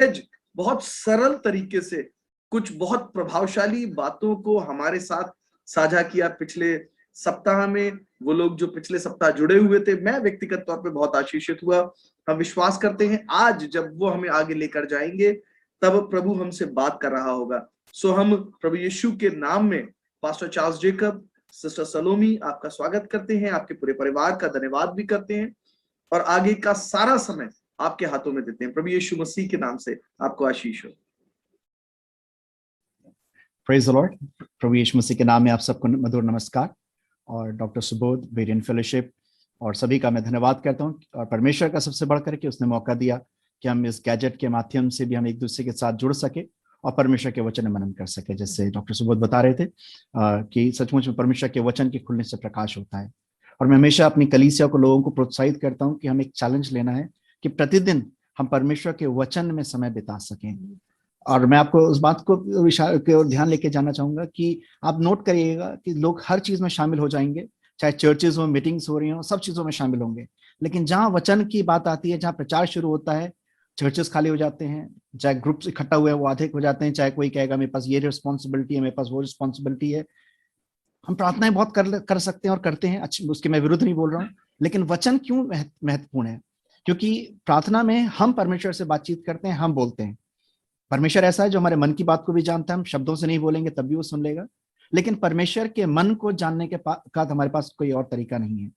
सहज, बहुत सरल तरीके से कुछ बहुत प्रभावशाली बातों को हमारे साथ साझा किया पिछले सप्ताह में। वो लोग जो पिछले सप्ताह जुड़े हुए थे, मैं व्यक्तिगत तौर पे बहुत आशीषित हुआ। हम विश्वास करते हैं आज जब वो हमें आगे लेकर जाएंगे तब प्रभु हमसे बात कर रहा होगा। सो हम प्रभु यीशु के नाम में पास्टर चार्ल्स जेकब, सिस्टर सलोमी, आपका स्वागत करते हैं, आपके पूरे परिवार का धन्यवाद भी करते हैं और आगे का सारा समय आपके हाथों में देते हैं। प्रभु यीशु मसीह के नाम से आपको आशीष हो। Praise the lord. प्रभु यीशु मसीह के नाम में आप सबको मधुर नमस्कार। और डॉक्टर सुबोध, बेरियन फेलोशिप और सभी का मैं धन्यवाद करता हूँ, और परमेश्वर का सबसे बढ़कर के उसने मौका दिया कि हम इस गैजेट के माध्यम से भी हम एक दूसरे के साथ जुड़ सके और परमेश्वर के वचन मनन कर सके। जैसे डॉक्टर सुबोध बता रहे थे कि सचमुच में परमेश्वर के वचन के खुलने से प्रकाश होता है। और मैं हमेशा अपनी कलीसिया को, लोगों को प्रोत्साहित करता हूँ कि हम एक चैलेंज लेना है कि प्रतिदिन हम परमेश्वर के वचन में समय बिता सकें। और मैं आपको उस बात को ध्यान लेके जाना चाहूंगा कि आप नोट करिएगा कि लोग हर चीज में शामिल हो जाएंगे, चाहे चर्चेज हो, मीटिंग्स हो रही हो, सब चीजों में शामिल होंगे, लेकिन जहां वचन की बात आती है, जहां प्रचार शुरू होता है, चर्चेस खाली हो जाते हैं, चाहे ग्रुप्स इकट्ठा हुए वो आधे हो जाते हैं, चाहे कोई कहेगा मेरे पास ये रिस्पॉन्सिबिलिटी है, मेरे पास वो रिस्पॉन्सिबिलिटी है। हम प्रार्थनाएं बहुत कर सकते हैं और करते हैं, अच्छी, उसके मैं विरुद्ध नहीं बोल रहा हूँ, लेकिन वचन क्यों महत्वपूर्ण है? क्योंकि प्रार्थना में हम परमेश्वर से बातचीत करते हैं, हम बोलते हैं। परमेश्वर ऐसा है जो हमारे मन की बात को भी जानता है, हम शब्दों से नहीं बोलेंगे तब भी वो सुन लेगा, लेकिन परमेश्वर के मन को जानने के का हमारे पास कोई और तरीका नहीं है।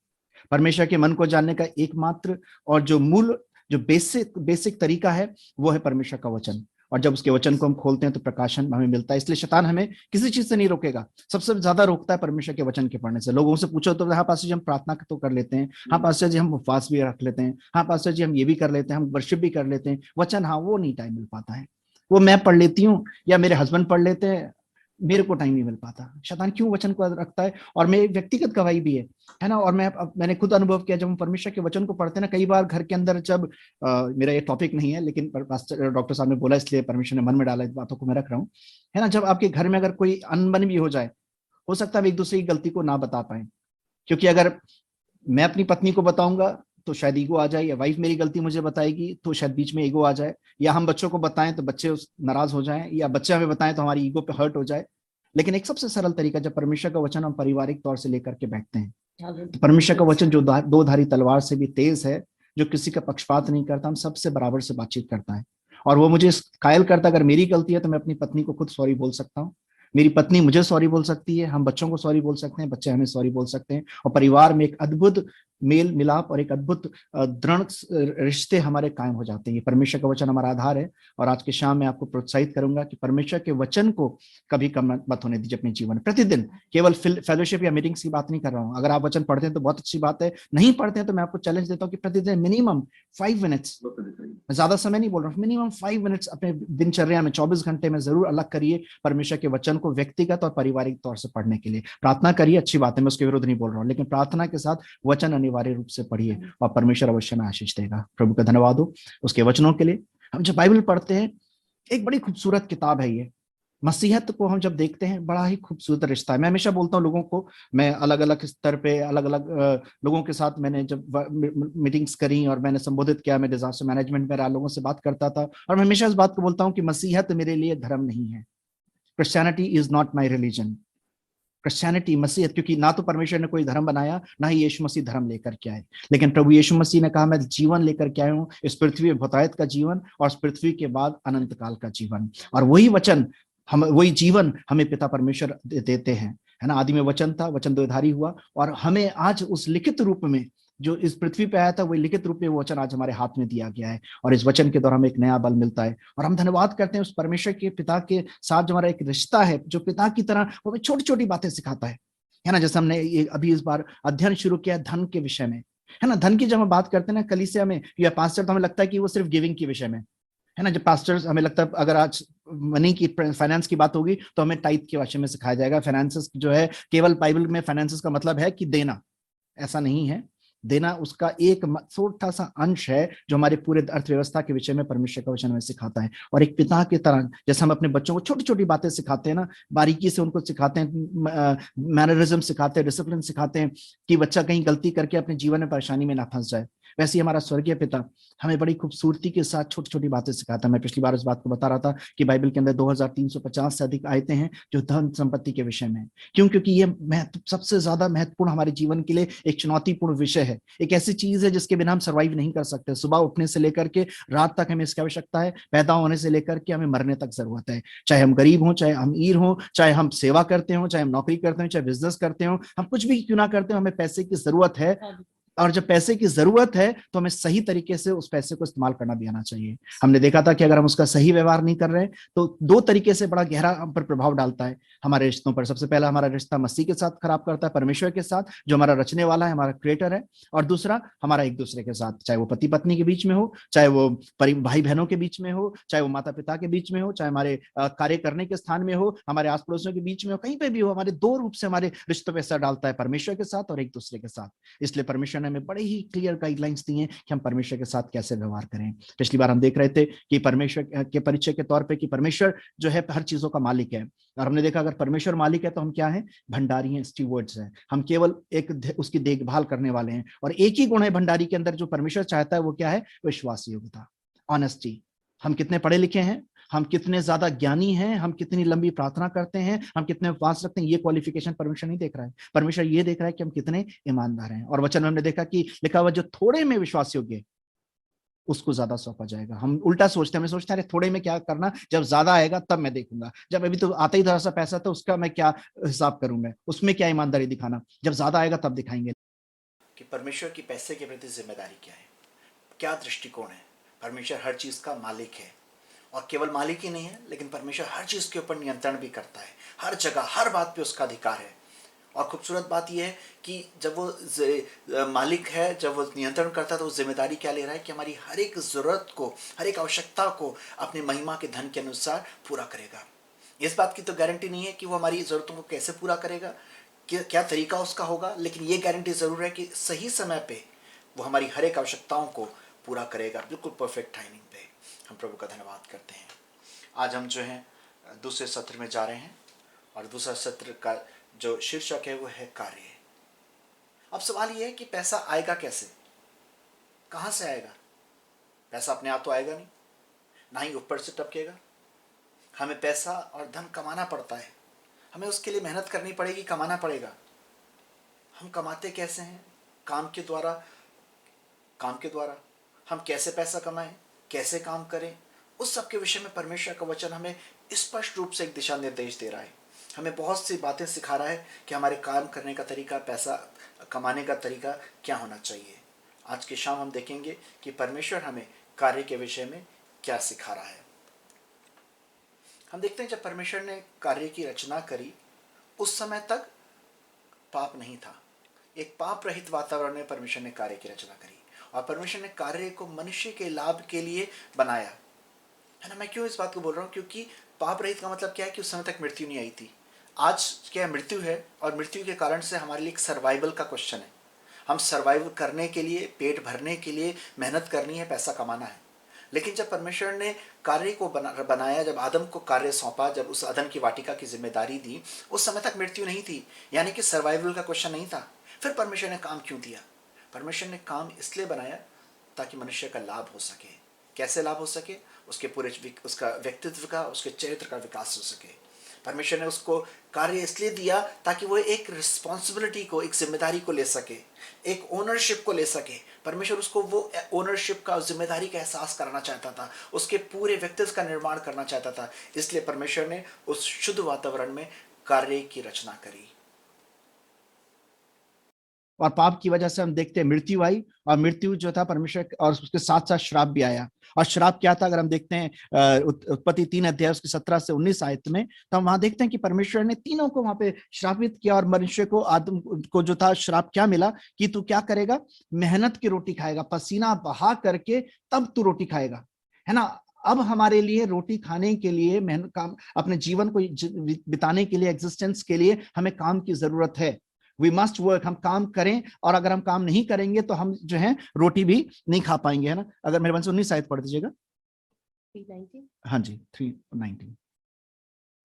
परमेश्वर के मन को जानने का एकमात्र और जो मूल, जो बेसिक तरीका है वो है परमेश्वर का वचन। और जब उसके वचन को हम खोलते हैं तो प्रकाशन हमें मिलता है। इसलिए शैतान हमें किसी चीज से नहीं रोकेगा, सबसे ज्यादा रोकता है परमेश्वर के वचन के पढ़ने से। लोगों से पूछो तो हाँ पास्टर जी हम प्रार्थना तो कर लेते हैं, हाँ पास्टर जी हम उपवास भी रख लेते हैं, हाँ पास्टर जी हम ये भी कर लेते हैं, हम वर्शिप भी कर लेते हैं, वचन हाँ वो नहीं टाइम मिल पाता है। वो मैं पढ़ लेती हूँ या मेरे हस्बैंड पढ़ लेते हैं, मेरे को टाइम नहीं मिल पाता। शैतान क्यों वचन को रखता है? और मेरी व्यक्तिगत गवाही भी है ना। और मैंने खुद अनुभव किया, जब हम परमेश्वर के वचन को पढ़ते हैं ना, कई बार घर के अंदर जब मेरा ये टॉपिक नहीं है, लेकिन डॉक्टर साहब ने बोला इसलिए परमेश्वर ने मन में डाला, इस बातों को मैं रख रहा हूँ, है ना। जब आपके घर में अगर कोई अनबन भी हो जाए, हो सकता है एक दूसरे की गलती को ना बता पाए, क्योंकि अगर मैं अपनी पत्नी को बताऊंगा तो शायद ईगो आ जाए, या वाइफ मेरी गलती मुझे बताएगी तो शायद बीच में ईगो आ जाए, या हम बच्चों को बताएं तो बच्चे नाराज हो जाएं, या बच्चे हमें बताएं तो हमारी ईगो पे हर्ट हो जाए। लेकिन एक सबसे सरल तरीका, जब परमेश्वर का वचन हम पारिवारिक तौर से लेकर के बैठते हैं, तो परमेश्वर का वचन जो दो धारी तलवार से भी तेज है, जो किसी का पक्षपात नहीं करता, हम सबसे बराबर से बातचीत करता है। और वो मुझे कायल करता, अगर मेरी गलती है तो मैं अपनी पत्नी को खुद सॉरी बोल सकता हूँ, मेरी पत्नी मुझे सॉरी बोल सकती है, हम बच्चों को सॉरी बोल सकते हैं, बच्चे हमें सॉरी बोल सकते हैं, और परिवार में एक अद्भुत मेल मिलाप और एक अद्भुत दृढ़ रिश्ते हमारे कायम हो जाते हैं। ये परमेश्वर का वचन हमारा आधार है। और आज के शाम में आपको प्रोत्साहित करूंगा कि परमेश्वर के वचन को कभी कम मत होने दीजिए अपने जीवन में। प्रतिदिन, केवल फेलोशिप या मीटिंग्स की बात नहीं कर रहा हूँ, अगर आप वचन पढ़ते हैं तो बहुत अच्छी बात है, नहीं पढ़ते हैं तो मैं आपको चैलेंज देता हूँ कि प्रतिदिन मिनिमम 5 मिनट्स, ज्यादा समय नहीं बोल रहा हूँ, मिनिमम 5 मिनट्स अपने दिनचर्या में 24 घंटे में जरूर अलग करिए परमेश्वर के वचन को व्यक्तिगत और पारिवारिक तौर से पढ़ने के लिए। प्रार्थना करिए, अच्छी बात है, मैं उसके विरुद्ध नहीं बोल रहा हूँ, लेकिन प्रार्थना के साथ वचन अनिवार्य रूप से पढ़िए और परमेश्वर अवश्य में आशीष देगा। प्रभु का धन्यवाद हो उसके वचनों के लिए। हम जब बाइबल पढ़ते हैं, एक बड़ी खूबसूरत किताब है ये। मसीहत को हम जब देखते हैं, बड़ा ही खूबसूरत रिश्ता है। मैं हमेशा बोलता हूँ लोगों को, मैं अलग अलग स्तर पे अलग अलग लोगों के साथ मैंने जब मीटिंग्स करी और मैंने संबोधित किया, मैं डिजास्टर मैनेजमेंट में लोगों से बात करता था, और मैं हमेशा इस बात को बोलता हूँ कि मसीहत मेरे लिए धर्म नहीं है। Christianity is not my religion. Christianity, मसीहत, क्योंकि ना तो परमेश्वर ने कोई धर्म बनाया, ना ही यीशु मसीह धर्म लेकर के आए, लेकिन प्रभु यीशु मसीह ने कहा मैं जीवन लेकर के आया हूँ, इस पृथ्वी में बहुतायत का जीवन और इस पृथ्वी के बाद अनंत काल का जीवन। और वही वचन, हम वही जीवन हमें पिता परमेश्वर देते हैं, है ना। आदि में वचन था, वचन द्वधारी हुआ, और हमें आज उस लिखित रूप में जो इस पृथ्वी पे आया था, वही लिखित रूप में वो वचन आज हमारे हाथ में दिया गया है, और इस वचन के द्वारा हमें एक नया बल मिलता है। और हम धन्यवाद करते हैं उस परमेश्वर के पिता के साथ जो हमारा एक रिश्ता है, जो पिता की तरह वो हमें छोटी छोटी बातें सिखाता है ना। जैसे हमने ये अभी इस बार अध्ययन शुरू किया धन के विषय में, है ना। धन की जब हम बात करते हैं ना कलीसिया में या पास्टर, तो हमें लगता है कि वो सिर्फ गिविंग के विषय में, है ना। जब पास्टर्स, हमें लगता है अगर आज मनी की, फाइनेंस की बात होगी तो हमें टाइप के विषय में सिखाया जाएगा। फाइनेंसेस जो है, केवल बाइबल में फाइनेंसेस का मतलब है कि देना, ऐसा नहीं है। देना उसका एक छोटा सा अंश है जो हमारे पूरे अर्थव्यवस्था के विषय में परमेश्वर का वचन हमें सिखाता है। और एक पिता की तरह जैसे हम अपने बच्चों को छोटी छोटी बातें सिखाते हैं ना, बारीकी से उनको सिखाते हैं, मैनरिज्म सिखाते हैं, डिसिप्लिन सिखाते हैं, कि बच्चा कहीं गलती करके अपने जीवन में परेशानी में ना फंस जाए। वैसे ही हमारा स्वर्गीय पिता हमें बड़ी खूबसूरती के साथ छोटी छोटी बातें सिखाता है। मैं पिछली बार इस बात को बता रहा था कि बाइबल के अंदर 2350 से अधिक आयतें हैं जो धन संपत्ति के विषय में है। क्यों? क्योंकि ये सबसे ज्यादा महत्वपूर्ण हमारे जीवन के लिए एक चुनौतीपूर्ण विषय है, एक ऐसी चीज है जिसके बिना हम सर्वाइव नहीं कर सकते। सुबह उठने से लेकर के रात तक हमें इसकी आवश्यकता है, पैदा होने से लेकर के हमें मरने तक जरूरत है। चाहे हम गरीब हों, चाहे हम अमीर हों, चाहे हम सेवा करते हो, चाहे हम नौकरी करते हो, चाहे बिजनेस करते हो, हम कुछ भी क्यों ना करते हो, हमें पैसे की जरूरत है। और जब पैसे की जरूरत है तो हमें सही तरीके से उस पैसे को इस्तेमाल करना भी आना चाहिए। हमने देखा था कि अगर हम उसका सही व्यवहार नहीं कर रहे तो दो तरीके से बड़ा गहरा हम पर प्रभाव डालता है हमारे रिश्तों पर। सबसे पहला हमारा रिश्ता मसीह के साथ खराब करता है, परमेश्वर के साथ जो हमारा रचने वाला है, हमारा क्रिएटर है। और दूसरा हमारा एक दूसरे के साथ, चाहे वो पति पत्नी के बीच में हो, चाहे वो भाई बहनों के बीच में हो, चाहे वो माता पिता के बीच में हो, चाहे हमारे कार्य करने के स्थान में हो, हमारे आस पड़ोसियों के बीच में हो, कहीं पे भी हो, हमारे दो रूप से हमारे रिश्तों पर असर डालता है, परमेश्वर के साथ और एक दूसरे के साथ। इसलिए परमेश्वर ने हमें बड़े ही क्लियर गाइडलाइंस दी हैं कि हम परमेश्वर के साथ कैसे व्यवहार करें। पिछली बार हम देख रहे थे कि परमेश्वर के परिचय के तौर पे कि परमेश्वर जो है हर चीजों का मालिक है। और हमने देखा अगर परमेश्वर मालिक है तो हम क्या हैं? भंडारी हैं, स्टीवर्ड्स हैं। हम केवल एक उसकी देखभाल करने वाले हैं। और एक ही गुण है भंडारी के अंदर जो परमेश्वर चाहता है, वो क्या है? विश्वास योग्यता, ऑनेस्टी। हम कितने पढ़े लिखे हैं, हम कितने ज्यादा ज्ञानी हैं, हम कितनी लंबी प्रार्थना करते हैं, हम कितने उपवास रखते हैं, ये क्वालिफिकेशन परमेश्वर नहीं देख रहा है। परमेश्वर ये देख रहा है कि हम कितने ईमानदार हैं। और वचन में हमने देखा कि लिखा हुआ जो थोड़े में विश्वास योग्य उसको ज्यादा सौंपा जाएगा। हम उल्टा सोचते हैं, हमें सोचते हैं अरे थोड़े में क्या करना, जब ज्यादा आएगा तब मैं देखूंगा, जब अभी तो आता ही थोड़ा सा पैसा तो उसका मैं क्या हिसाब करूं, मैं उसमें क्या ईमानदारी दिखाना, जब ज्यादा आएगा तब दिखाएंगे। कि परमेश्वर की पैसे के प्रति जिम्मेदारी क्या है, क्या दृष्टिकोण है। परमेश्वर हर चीज का मालिक है, और केवल मालिक ही नहीं है लेकिन परमेश्वर हर चीज के ऊपर नियंत्रण भी करता है। हर जगह हर बात पे उसका अधिकार है। और खूबसूरत बात यह है कि जब वो मालिक है, जब वो नियंत्रण करता है, तो वो जिम्मेदारी क्या ले रहा है कि हमारी हर एक जरूरत को, हर एक आवश्यकता को अपने महिमा के धन के अनुसार पूरा करेगा। इस बात की तो गारंटी नहीं है कि वो हमारी जरूरतों को कैसे पूरा करेगा, क्या तरीका उसका होगा, लेकिन ये गारंटी जरूर है कि सही समय पे वो हमारी हर एक आवश्यकताओं को पूरा करेगा, बिल्कुल परफेक्ट टाइमिंग पे। हम प्रभु का धन्यवाद करते हैं। आज हम जो हैं दूसरे सत्र में जा रहे हैं, और दूसरा सत्र का जो शीर्षक है वो है कार्य। अब सवाल ये है कि पैसा आएगा कैसे, कहां से आएगा? पैसा अपने आप तो आएगा नहीं, ना ही ऊपर से टपकेगा। हमें पैसा और धन कमाना पड़ता है, हमें उसके लिए मेहनत करनी पड़ेगी, कमाना पड़ेगा। हम कमाते कैसे हैं? काम के द्वारा हम कैसे पैसा कमाएं, कैसे काम करें, उस सब के विषय में परमेश्वर का वचन हमें स्पष्ट रूप से एक दिशा निर्देश दे रहा है। हमें बहुत सी बातें सिखा रहा है कि हमारे काम करने का तरीका, पैसा कमाने का तरीका क्या होना चाहिए। आज की शाम हम देखेंगे कि परमेश्वर हमें कार्य के विषय में क्या सिखा रहा है। हम देखते हैं जब परमेश्वर ने कार्य की रचना करी, उस समय तक पाप नहीं था। एक पाप रहित वातावरण में परमेश्वर ने कार्य की रचना करी, और परमेश्वर ने कार्य को मनुष्य के लाभ के लिए बनाया है ना। मैं क्यों इस बात को बोल रहा हूँ? क्योंकि पाप रहित का मतलब क्या है कि उस समय तक मृत्यु नहीं आई थी। आज क्या मृत्यु है, और मृत्यु के कारण से हमारे लिए एक सर्वाइवल का क्वेश्चन है। हम सर्वाइव करने के लिए, पेट भरने के लिए मेहनत करनी है, पैसा कमाना है। लेकिन जब परमेश्वर ने कार्य को बनाया, जब आदम को कार्य सौंपा, जब उस अदन की वाटिका की जिम्मेदारी दी, उस समय तक मृत्यु नहीं थी, यानी कि सर्वाइवल का क्वेश्चन नहीं था। फिर परमेश्वर ने काम क्यों दिया? परमेश्वर ने काम इसलिए बनाया ताकि मनुष्य का लाभ हो सके। कैसे लाभ हो सके? उसके पूरे उसका व्यक्तित्व का, उसके चरित्र का विकास हो सके। परमेश्वर ने उसको कार्य इसलिए दिया ताकि वो एक रिस्पॉन्सिबिलिटी को, एक जिम्मेदारी को ले सके, एक ओनरशिप को ले सके। परमेश्वर उसको वो ओनरशिप का, जिम्मेदारी का एहसास कराना चाहता था, उसके पूरे व्यक्तित्व का निर्माण करना चाहता था। इसलिए परमेश्वर ने उस शुद्ध वातावरण में कार्य की रचना करी। और पाप की वजह से हम देखते हैं मृत्यु आई, और मृत्यु जो था परमेश्वर, और उसके साथ साथ श्राप भी आया। और श्राप क्या था? अगर हम देखते हैं उत्पत्ति 3 अध्याय उसकी 17 से 19 आयत में, तो हम वहां देखते हैं कि परमेश्वर ने तीनों को वहां पे श्रापित किया। और मनुष्य को, आदम को जो था श्राप क्या मिला कि तू क्या करेगा? मेहनत की रोटी खाएगा, पसीना बहा करके तब तू रोटी खाएगा, है ना। अब हमारे लिए रोटी खाने के लिए, मेहनत, काम, अपने जीवन को बिताने के लिए, एग्जिस्टेंस के लिए हमें काम की जरूरत है। वी मस्ट वर्क, हम काम करें, और अगर हम काम नहीं करेंगे तो हम जो है रोटी भी नहीं खा पाएंगे, है ना। अगर मेरे मन से 19 आयत पढ़ दीजिएगा। 319। हाँ जी, 319।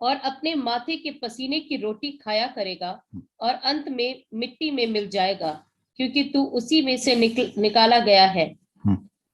और अपने माथे के पसीने की रोटी खाया करेगा, और अंत में मिट्टी में मिल जाएगा, क्योंकि तू उसी में से निकाला गया है।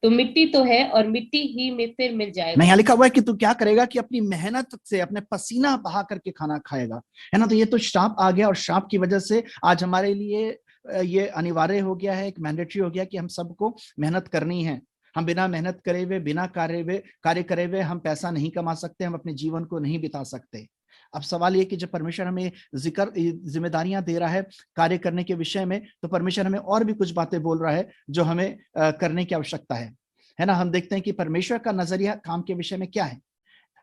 तो मिट्टी तो है और मिट्टी ही में फिर मिल जाएगा। नहीं, यहाँ लिखा हुआ है कि तू क्या करेगा कि अपनी मेहनत से अपने पसीना बहा करके खाना खाएगा, है ना। तो ये तो श्राप आ गया, और श्राप की वजह से आज हमारे लिए ये अनिवार्य हो गया है, एक मैंडेटरी हो गया कि हम सबको मेहनत करनी है। हम बिना मेहनत करे हुए, बिना कार्य करे हुए हम पैसा नहीं कमा सकते, हम अपने जीवन को नहीं बिता सकते। अब सवाल ये कि जब परमेश्वर हमें जिम्मेदारियां दे रहा है कार्य करने के विषय में, तो परमेश्वर हमें और भी कुछ बातें बोल रहा है जो हमें करने की आवश्यकता है ना। हम देखते हैं कि परमेश्वर का नजरिया काम के विषय में क्या है।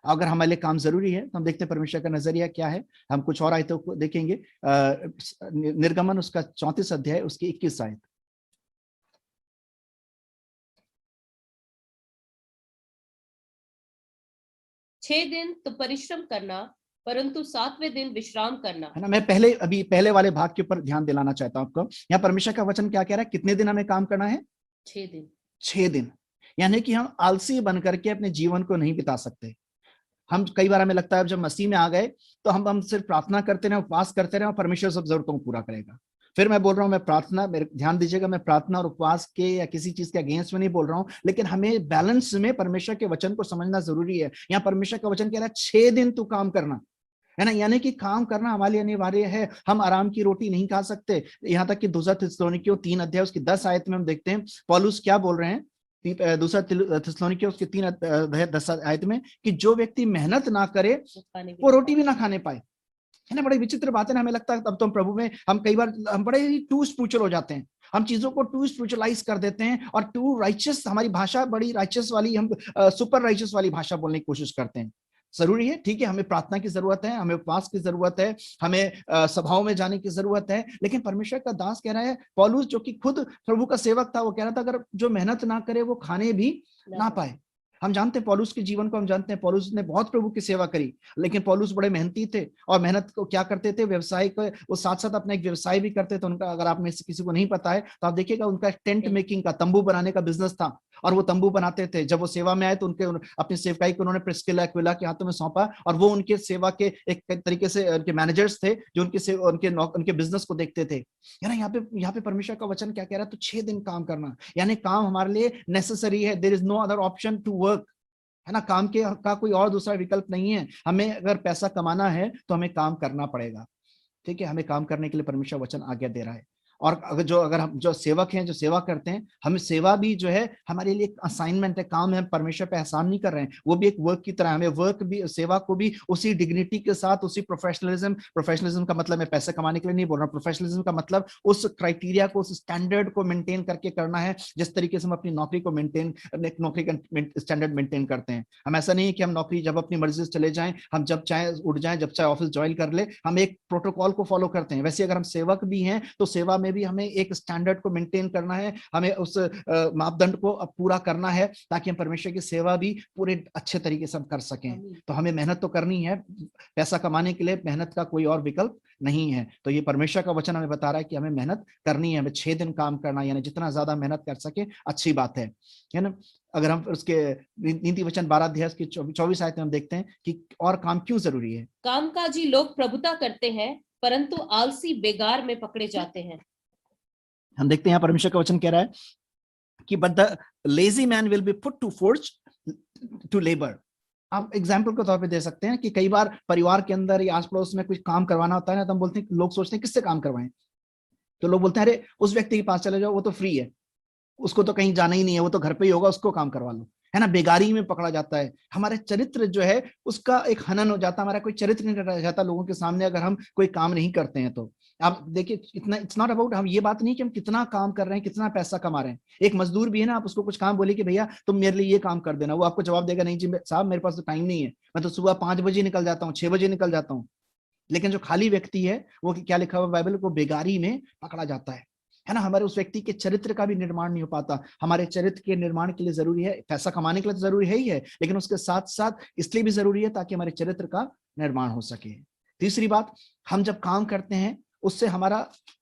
अगर हमारे लिए काम जरूरी है तो हम देखते हैं परमेश्वर का नजरिया क्या है। हम कुछ और आयतों को देखेंगे। निर्गमन उसका 34 अध्याय उसकी 21 आयत। छह दिन तो परिश्रम करना, परंतु सातवें दिन विश्राम करना, है ना। मैं पहले वाले भाग के ऊपर ध्यान दिलाना चाहता हूं आपको। यहाँ परमेश्वर का वचन क्या कह रहा है, कितने दिन हमें काम करना है? 6 दिन। 6 दिन। यानी कि हम आलसी बन करके अपने जीवन को नहीं बिता सकते। हम कई बार हमें लगता है जब मसीह में आ गए तो हम सिर्फ प्रार्थना करते रहे, उपवास करते रहे और परमेश्वर सब जरूरतों को पूरा करेगा। फिर मैं बोल रहा हूं, मैं प्रार्थना, मेरे ध्यान दीजिएगा, मैं प्रार्थना और उपवास के या किसी चीज के अगेंस्ट में नहीं बोल रहा हूं, लेकिन हमें बैलेंस में परमेश्वर के वचन को समझना जरूरी है। यहाँ परमेश्वर का वचन कह रहा है 6 दिन तू काम करना, है ना। यानी कि काम करना हमारे लिए अनिवार्य है। हम आराम की रोटी नहीं खा सकते। यहाँ तक कि दूसरा थिस्सलुनीकियों 3 अध्याय उसकी 10 आयत में हम देखते हैं पौलुस क्या बोल रहे हैं। दूसरा थिस्सलुनीकियों उसके 3 अध्याय 10 आयत में कि जो व्यक्ति मेहनत ना करे वो रोटी भी ना खाने पाए, है ना। बड़ी विचित्र बात है ना। हमें लगता है अब तो हम प्रभु में, हम कई बार हम बड़े ही टू स्पिरिचुअल हो जाते हैं। हम चीजों को टू स्पिरिचुअलाइज कर देते हैं और टू राइचियस, हमारी भाषा बड़ी राइचियस वाली, हम सुपर राइचियस वाली भाषा बोलने की कोशिश करते हैं। जरूरी है, ठीक है, हमें प्रार्थना की जरूरत है, हमें उपवास की जरूरत है, हमें सभाओं में जाने की जरूरत है, लेकिन परमेश्वर का दास कह रहा है, पौलुस जो कि खुद प्रभु का सेवक था, वो कह रहा था अगर जो मेहनत ना करे वो खाने भी ना पाए। हम जानते हैं पौलुस के जीवन को, हम जानते हैं पौलुस ने बहुत प्रभु की सेवा करी, लेकिन पौलुस बड़े मेहनती थे और मेहनत को क्या करते थे, व्यवसाय को वो साथ साथ अपना एक व्यवसाय भी करते थे उनका। अगर आप में से किसी को नहीं पता है तो आप देखिएगा, उनका टेंट मेकिंग का, तंबू बनाने का बिजनेस था और वो तंबू बनाते थे। जब वो सेवा में आए तो उनके अपनी सेवकाई को उन्होंने प्रिस्किला एक्विला के हाथों में सौंपा और वो उनके सेवा के एक तरीके से उनके मैनेजर्स थे जो उनके बिजनेस को देखते थे। यानी यहाँ पे परमेश्वर का वचन क्या कह रहा है, तो 6 दिन काम करना, यानी काम हमारे लिए नेसेसरी है। There is no other option to work, है ना। काम का कोई और दूसरा विकल्प नहीं है। हमें अगर पैसा कमाना है तो हमें काम करना पड़ेगा, ठीक है। हमें काम करने के लिए परमेश्वर वचन आज्ञा दे रहा है। और अगर हम जो सेवक हैं, जो सेवा करते हैं, हमें सेवा भी जो है हमारे लिए एक असाइनमेंट है, काम है। परमेश्वर पे एहसान नहीं कर रहे हैं, वो भी एक वर्क की तरह। हमें वर्क भी, सेवा को भी उसी डिग्निटी के साथ, उसी प्रोफेशनलिज्म का मतलब मैं पैसे कमाने के लिए नहीं बोल रहा हूँ। प्रोफेशनलिज्म का मतलब उस क्राइटेरिया को, उस स्टैंडर्ड को मेंटेन करके करना है जिस तरीके से हम अपनी नौकरी का स्टैंडर्ड मेंटेन करते हैं। हम ऐसा नहीं है कि हम नौकरी जब अपनी मर्जी से चले जाएं, हम जब चाहे उठ जाएं, जब चाहे ऑफिस ज्वाइन कर ले, हम एक प्रोटोकॉल को फॉलो करते हैं। वैसे अगर हम सेवक भी हैं तो सेवा में भी हमें एक स्टैंडर्ड को मेंटेन करना है, हमें उस मापदंड को पूरा करना है ताकि हम परमेश्वर की सेवा भी पूरे अच्छे तरीके से हम कर सकें। तो हमें मेहनत तो करनी है, पैसा कमाने के लिए मेहनत का कोई और विकल्प नहीं है। तो ये परमेश्वर का वचन हमें बता रहा है कि हमें मेहनत करनी है, हमें 6 दिन काम करना, यानी जितना ज्यादा मेहनत कर सके अच्छी बात है ना। अगर हम उसके नीति वचन 12 अध्याय की 24 आयत में हम देखते हैं कि और काम क्यों जरूरी है। कामकाजी लोग प्रभुता करते हैं, परंतु आलसी बेगार में पकड़े जाते हैं। हम देखते हैं यहाँ परमेश्वर का वचन कह रहा है कि but the lazy man will be put to force to labour. आप एग्जाम्पल के तौर पे दे सकते हैं कि कई बार परिवार के अंदर या आस पड़ोस में कुछ काम करवाना होता है ना, तो हम बोलते हैं, लोग सोचते हैं किससे काम करवाएं, तो लोग बोलते हैं अरे उस व्यक्ति के पास चले जाओ, वो तो फ्री है, उसको तो कहीं जाना ही नहीं है, वो तो घर पे ही होगा, उसको काम करवा लो, है ना। बेगारी में पकड़ा जाता है। हमारे चरित्र जो है उसका एक हनन हो जाता है, हमारा कोई चरित्र नहीं रह जाता लोगों के सामने अगर हम कोई काम नहीं करते हैं तो। आप देखिए, इतना इट्स नॉट अबाउट, हम ये बात नहीं कि हम कितना काम कर रहे हैं, कितना पैसा कमा रहे हैं। एक मजदूर भी है ना, आप उसको कुछ काम बोले कि भैया तुम मेरे लिए ये काम कर देना, वो आपको जवाब देगा नहीं जी साहब मेरे पास तो टाइम नहीं है, मैं तो सुबह 5 बजे निकल जाता हूँ, 6 बजे निकल जाता हूँ। लेकिन जो खाली व्यक्ति है वो क्या लिखा हुआ बाइबल को, बेगारी में पकड़ा जाता है ना। हमारे उस व्यक्ति के चरित्र का भी निर्माण नहीं हो पाता। हमारे चरित्र के निर्माण के लिए जरूरी है, पैसा कमाने के लिए तो जरूरी है ही है, लेकिन उसके साथ साथ इसलिए भी जरूरी है ताकि हमारे चरित्र का निर्माण हो सके। तीसरी बात, हम जब काम करते हैं उससे हमारा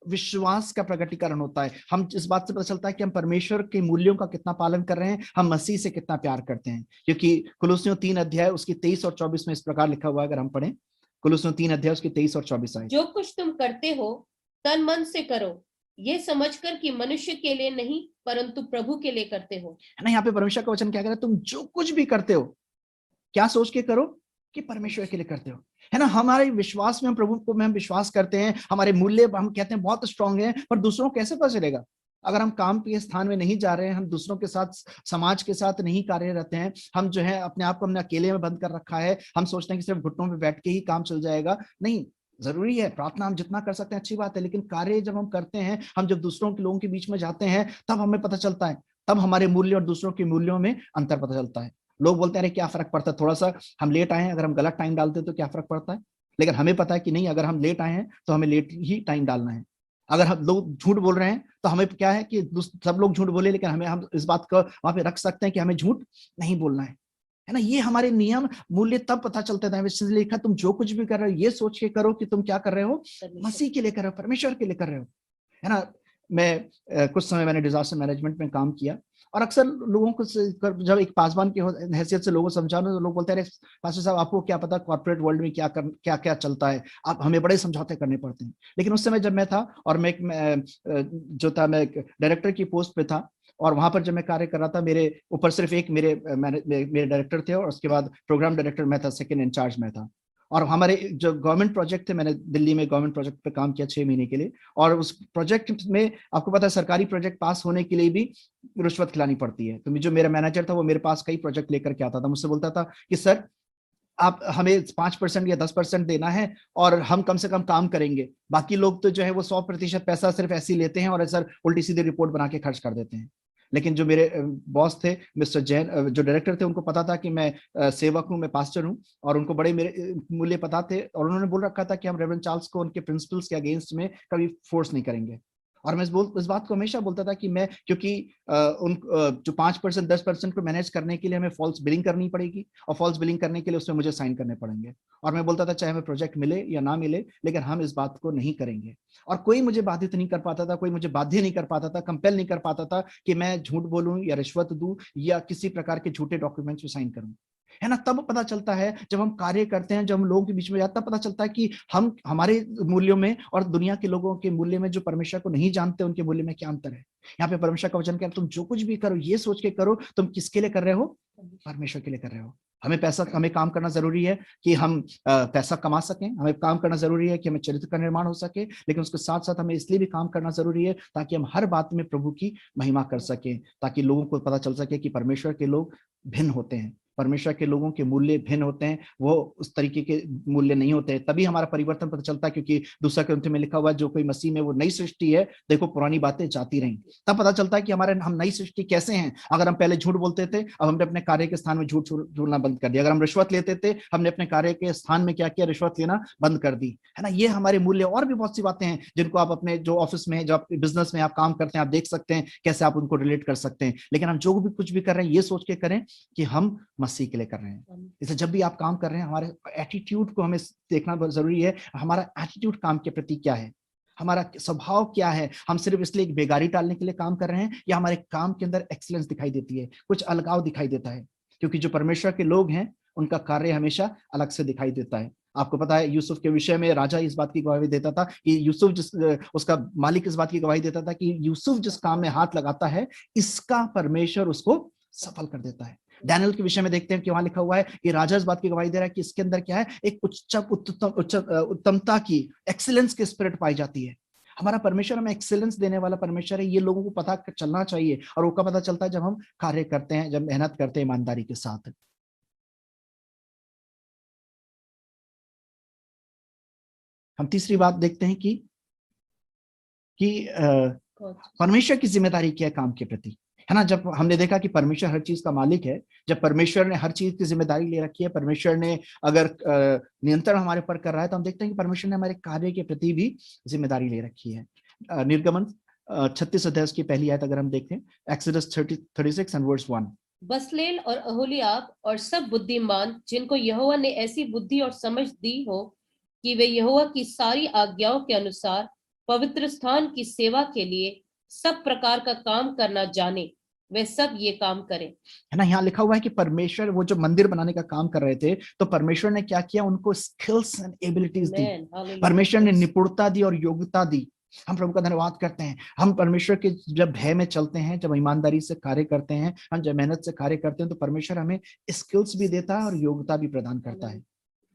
विश्वास का प्रकटीकरण होता है। हम इस बात से पता चलता है कि हम परमेश्वर के मूल्यों का कितना पालन कर रहे हैं, हम मसीह से कितना प्यार करते हैं। क्योंकि कुलुस्सियों 3 अध्याय उसकी 23 और 24 में इस प्रकार लिखा हुआ है, अगर हम पढ़ें कुलुस्सियों 3 अध्याय उसकी 23 और 24 आयत। जो कुछ तुम करते हो तन मन से करो, ये समझकर कि मनुष्य के लिए नहीं परंतु प्रभु के लिए करते हो। है ना, यहाँ पे परमेश्वर का वचन क्या कह रहा है, तुम जो कुछ भी करते हो क्या सोच के करो कि परमेश्वर के लिए करते हो। है ना, हमारे विश्वास में हम प्रभु को में हम विश्वास करते हैं, हमारे मूल्य हम कहते हैं बहुत स्ट्रांग है, पर दूसरों को कैसे पता चलेगा अगर हम काम के स्थान में नहीं जा रहे हैं, हम दूसरों के साथ समाज के साथ नहीं कार्य रहते हैं, हम जो है अपने आप को हमने अकेले में बंद कर रखा है, हम सोचते हैं कि सिर्फ घुटनों पे बैठ के ही काम चल जाएगा। नहीं, जरूरी है प्रार्थना हम जितना कर सकते हैं अच्छी बात है, लेकिन कार्य जब हम करते हैं, हम जब दूसरों के लोगों के बीच में जाते हैं, तब हमें पता चलता है, तब हमारे मूल्य और दूसरों के मूल्यों में अंतर पता चलता है। लोग बोलते हैं अरे क्या फर्क पड़ता है, थोड़ा सा हम लेट आए हैं, अगर हम गलत टाइम डालते हैं तो क्या फर्क पड़ता है, लेकिन हमें पता है कि नहीं, अगर हम लेट आए हैं तो हमें लेट ही टाइम डालना है। अगर हम लोग झूठ बोल रहे हैं तो हमें क्या है कि सब लोग झूठ बोले, लेकिन हमें हम इस बात को वहां पे रख सकते हैं कि हमें झूठ नहीं बोलना है ना। ये हमारे नियम मूल्य तब पता चलते थे। इसलिए लिखा तुम जो कुछ भी कर रहे हो ये सोच के करो कि तुम क्या कर रहे हो, मसीह के लिए कर रहे हो, परमेश्वर के लिए कर रहे हो। है ना, मैं कुछ समय मैंने डिजास्टर मैनेजमेंट में काम किया, और अक्सर लोगों को जब एक पासवान की हैसियत से लोगों को समझाना, तो लोग बोलते हैं अरे पास्टर साहब आपको क्या पता कॉर्पोरेट वर्ल्ड में क्या क्या चलता है, आप हमें बड़े समझौते करने पड़ते हैं। लेकिन उस समय जब मैं था और मैं एक डायरेक्टर की पोस्ट पे था, और वहां पर जब मैं कार्य कर रहा था, मेरे ऊपर सिर्फ एक मेरे डायरेक्टर थे, और उसके बाद प्रोग्राम डायरेक्टर मैं था, सेकंड इंचार्ज मैं था। और हमारे जो गवर्नमेंट प्रोजेक्ट थे, मैंने दिल्ली में गवर्नमेंट प्रोजेक्ट पे काम किया 6 महीने के लिए, और उस प्रोजेक्ट में आपको पता है सरकारी प्रोजेक्ट पास होने के लिए भी रिश्वत खिलानी पड़ती है। तो जो मेरा मैनेजर था वो मेरे पास कई प्रोजेक्ट लेकर के आता था, मुझसे बोलता था कि सर आप हमें 5% या 10% देना है और हम कम से कम काम करेंगे, बाकी लोग तो जो है वो 100% पैसा सिर्फ ऐसे ही लेते हैं और सर उल्टी सीधी रिपोर्ट बना के खर्च कर देते हैं। लेकिन जो मेरे बॉस थे मिस्टर जैन, जो डायरेक्टर थे, उनको पता था कि मैं सेवक हूं, मैं पास्टर हूं, और उनको बड़े मेरे मूल्य पता थे, और उन्होंने बोल रखा था कि हम रेवरेंड चार्ल्स को उनके प्रिंसिपल्स के अगेंस्ट में कभी फोर्स नहीं करेंगे। और मैं इस बात को हमेशा बोलता था कि मैं, क्योंकि जो 5% 10% को मैनेज करने के लिए हमें फॉल्स बिलिंग करनी पड़ेगी, और फॉल्स बिलिंग करने के लिए उसमें मुझे साइन करने पड़ेंगे। और मैं बोलता था चाहे हमें प्रोजेक्ट मिले या ना मिले, लेकिन हम इस बात को नहीं करेंगे। और कोई मुझे बाधित नहीं कर पाता था, कोई मुझे बाध्य नहीं कर पाता था, कंपेल नहीं कर पाता था कि मैं झूठ बोलूं या रिश्वत दूं या किसी प्रकार के झूठे डॉक्यूमेंट्स में साइन करूं। है ना, तब पता चलता है जब हम कार्य करते हैं, जब हम लोगों के बीच में जाते हैं, तब पता चलता है कि हम हमारे मूल्यों में और दुनिया के लोगों के मूल्य में, जो परमेश्वर को नहीं जानते उनके मूल्य में क्या अंतर है। यहाँ पे परमेश्वर का वचन कह रहा है तुम जो कुछ भी करो ये सोच के करो तुम किसके लिए कर रहे हो, परमेश्वर के लिए कर रहे हो। हमें काम करना जरूरी है कि हम पैसा कमा सकें, हमें काम करना जरूरी है कि हमें चरित्र का निर्माण हो सके, लेकिन उसके साथ साथ हमें इसलिए भी काम करना जरूरी है ताकि हम हर बात में प्रभु की महिमा कर सकें, ताकि लोगों को पता चल सके कि परमेश्वर के लोग भिन्न होते हैं, परमेश्वर के लोगों के मूल्य भिन्न होते हैं, वो उस तरीके के मूल्य नहीं होते हैं। तभी हमारा परिवर्तन पता चलता है, क्योंकि दूसरा ग्रंथ में लिखा हुआ है जो कोई मसीह में वो नई सृष्टि है, देखो पुरानी बातें जाती रहीं। तब पता चलता है कि हम नई सृष्टि कैसे हैं। अगर हम पहले झूठ बोलते थे, अब हमने अपने कार्य के स्थान में झूठ बोलना बंद कर दिया। अगर हम रिश्वत लेते थे, हमने अपने कार्य के स्थान में क्या किया, रिश्वत लेना बंद कर दी। है ना, ये हमारे मूल्य। और भी बहुत सी बातें हैं जिनको आप अपने जो ऑफिस में, जो आप बिजनेस में आप काम करते हैं, आप देख सकते हैं कैसे आप उनको रिलेट कर सकते हैं। लेकिन हम जो भी कुछ भी कर रहे हैं ये सोच के करें कि हम मसीह के लिए कर रहे हैं। इसलिए जब भी आप काम कर रहे हैं, हमारे एटीट्यूड को हमें देखना बहुत जरूरी है। हमारा एटीट्यूड काम के प्रति क्या है, हमारा स्वभाव क्या है। हम सिर्फ इसलिए एक बेगारी टालने के लिए काम कर रहे हैं, या हमारे काम के अंदर एक्सीलेंस दिखाई देती है, कुछ अलगाव दिखाई देता है। क्योंकि जो परमेश्वर के लोग हैं उनका कार्य हमेशा अलग से दिखाई देता है। आपको पता है यूसुफ के विषय में राजा इस बात की गवाही देता था कि उसका मालिक इस बात की गवाही देता था कि यूसुफ जिस काम में हाथ लगाता है इसका परमेश्वर उसको सफल कर देता है। डैनियल के विषय में देखते हैं कि वहां लिखा हुआ है कि राजा इस बात की गवाही दे रहा है कि इसके अंदर क्या है, एक उत्तमता की, एक्सीलेंस की स्पिरिट पाई जाती है। हमारा परमेश्वर हमें एक्सीलेंस देने वाला परमेश्वर है, ये लोगों को पता चलना चाहिए। और वो पता चलता है जब हम कार्य करते हैं, जब मेहनत करते हैं ईमानदारी के साथ। हम तीसरी बात देखते हैं कि परमेश्वर की जिम्मेदारी क्या है काम के प्रति। है ना, जब हमने देखा कि परमेश्वर हर चीज का मालिक है, जब परमेश्वर ने हर चीज की जिम्मेदारी ले रखी है, परमेश्वर ने अगर नियंत्रण हमारे ऊपर कर रहा है, तो हम देखते हैं कि परमेश्वर ने हमारे कार्य के प्रति भी जिम्मेदारी ले रखी है। निर्गमन 36 अध्याय की पहली आयत अगर हम देखते हैं, एक्सोडस 36 एंड वर्स 1। बसलेल और ओहोलीआब और सब बुद्धिमान जिनको यहोवा ने ऐसी बुद्धि और समझ दी हो कि वे यहोवा की सारी आज्ञाओं के अनुसार पवित्र स्थान की सेवा के लिए सब प्रकार का काम करना जाने, वे सब ये काम करें। है ना, यहाँ लिखा हुआ है कि परमेश्वर वो जो मंदिर बनाने का काम कर रहे थे, तो परमेश्वर ने क्या किया, उनको स्किल्स एंड एबिलिटीज दी, परमेश्वर ने निपुणता दी और योग्यता दी। हम प्रभु का धन्यवाद करते हैं। हम परमेश्वर के जब भय में चलते हैं, जब ईमानदारी से कार्य करते हैं, हम जब मेहनत से कार्य करते हैं, तो परमेश्वर हमें स्किल्स भी देता है और योग्यता भी प्रदान करता है।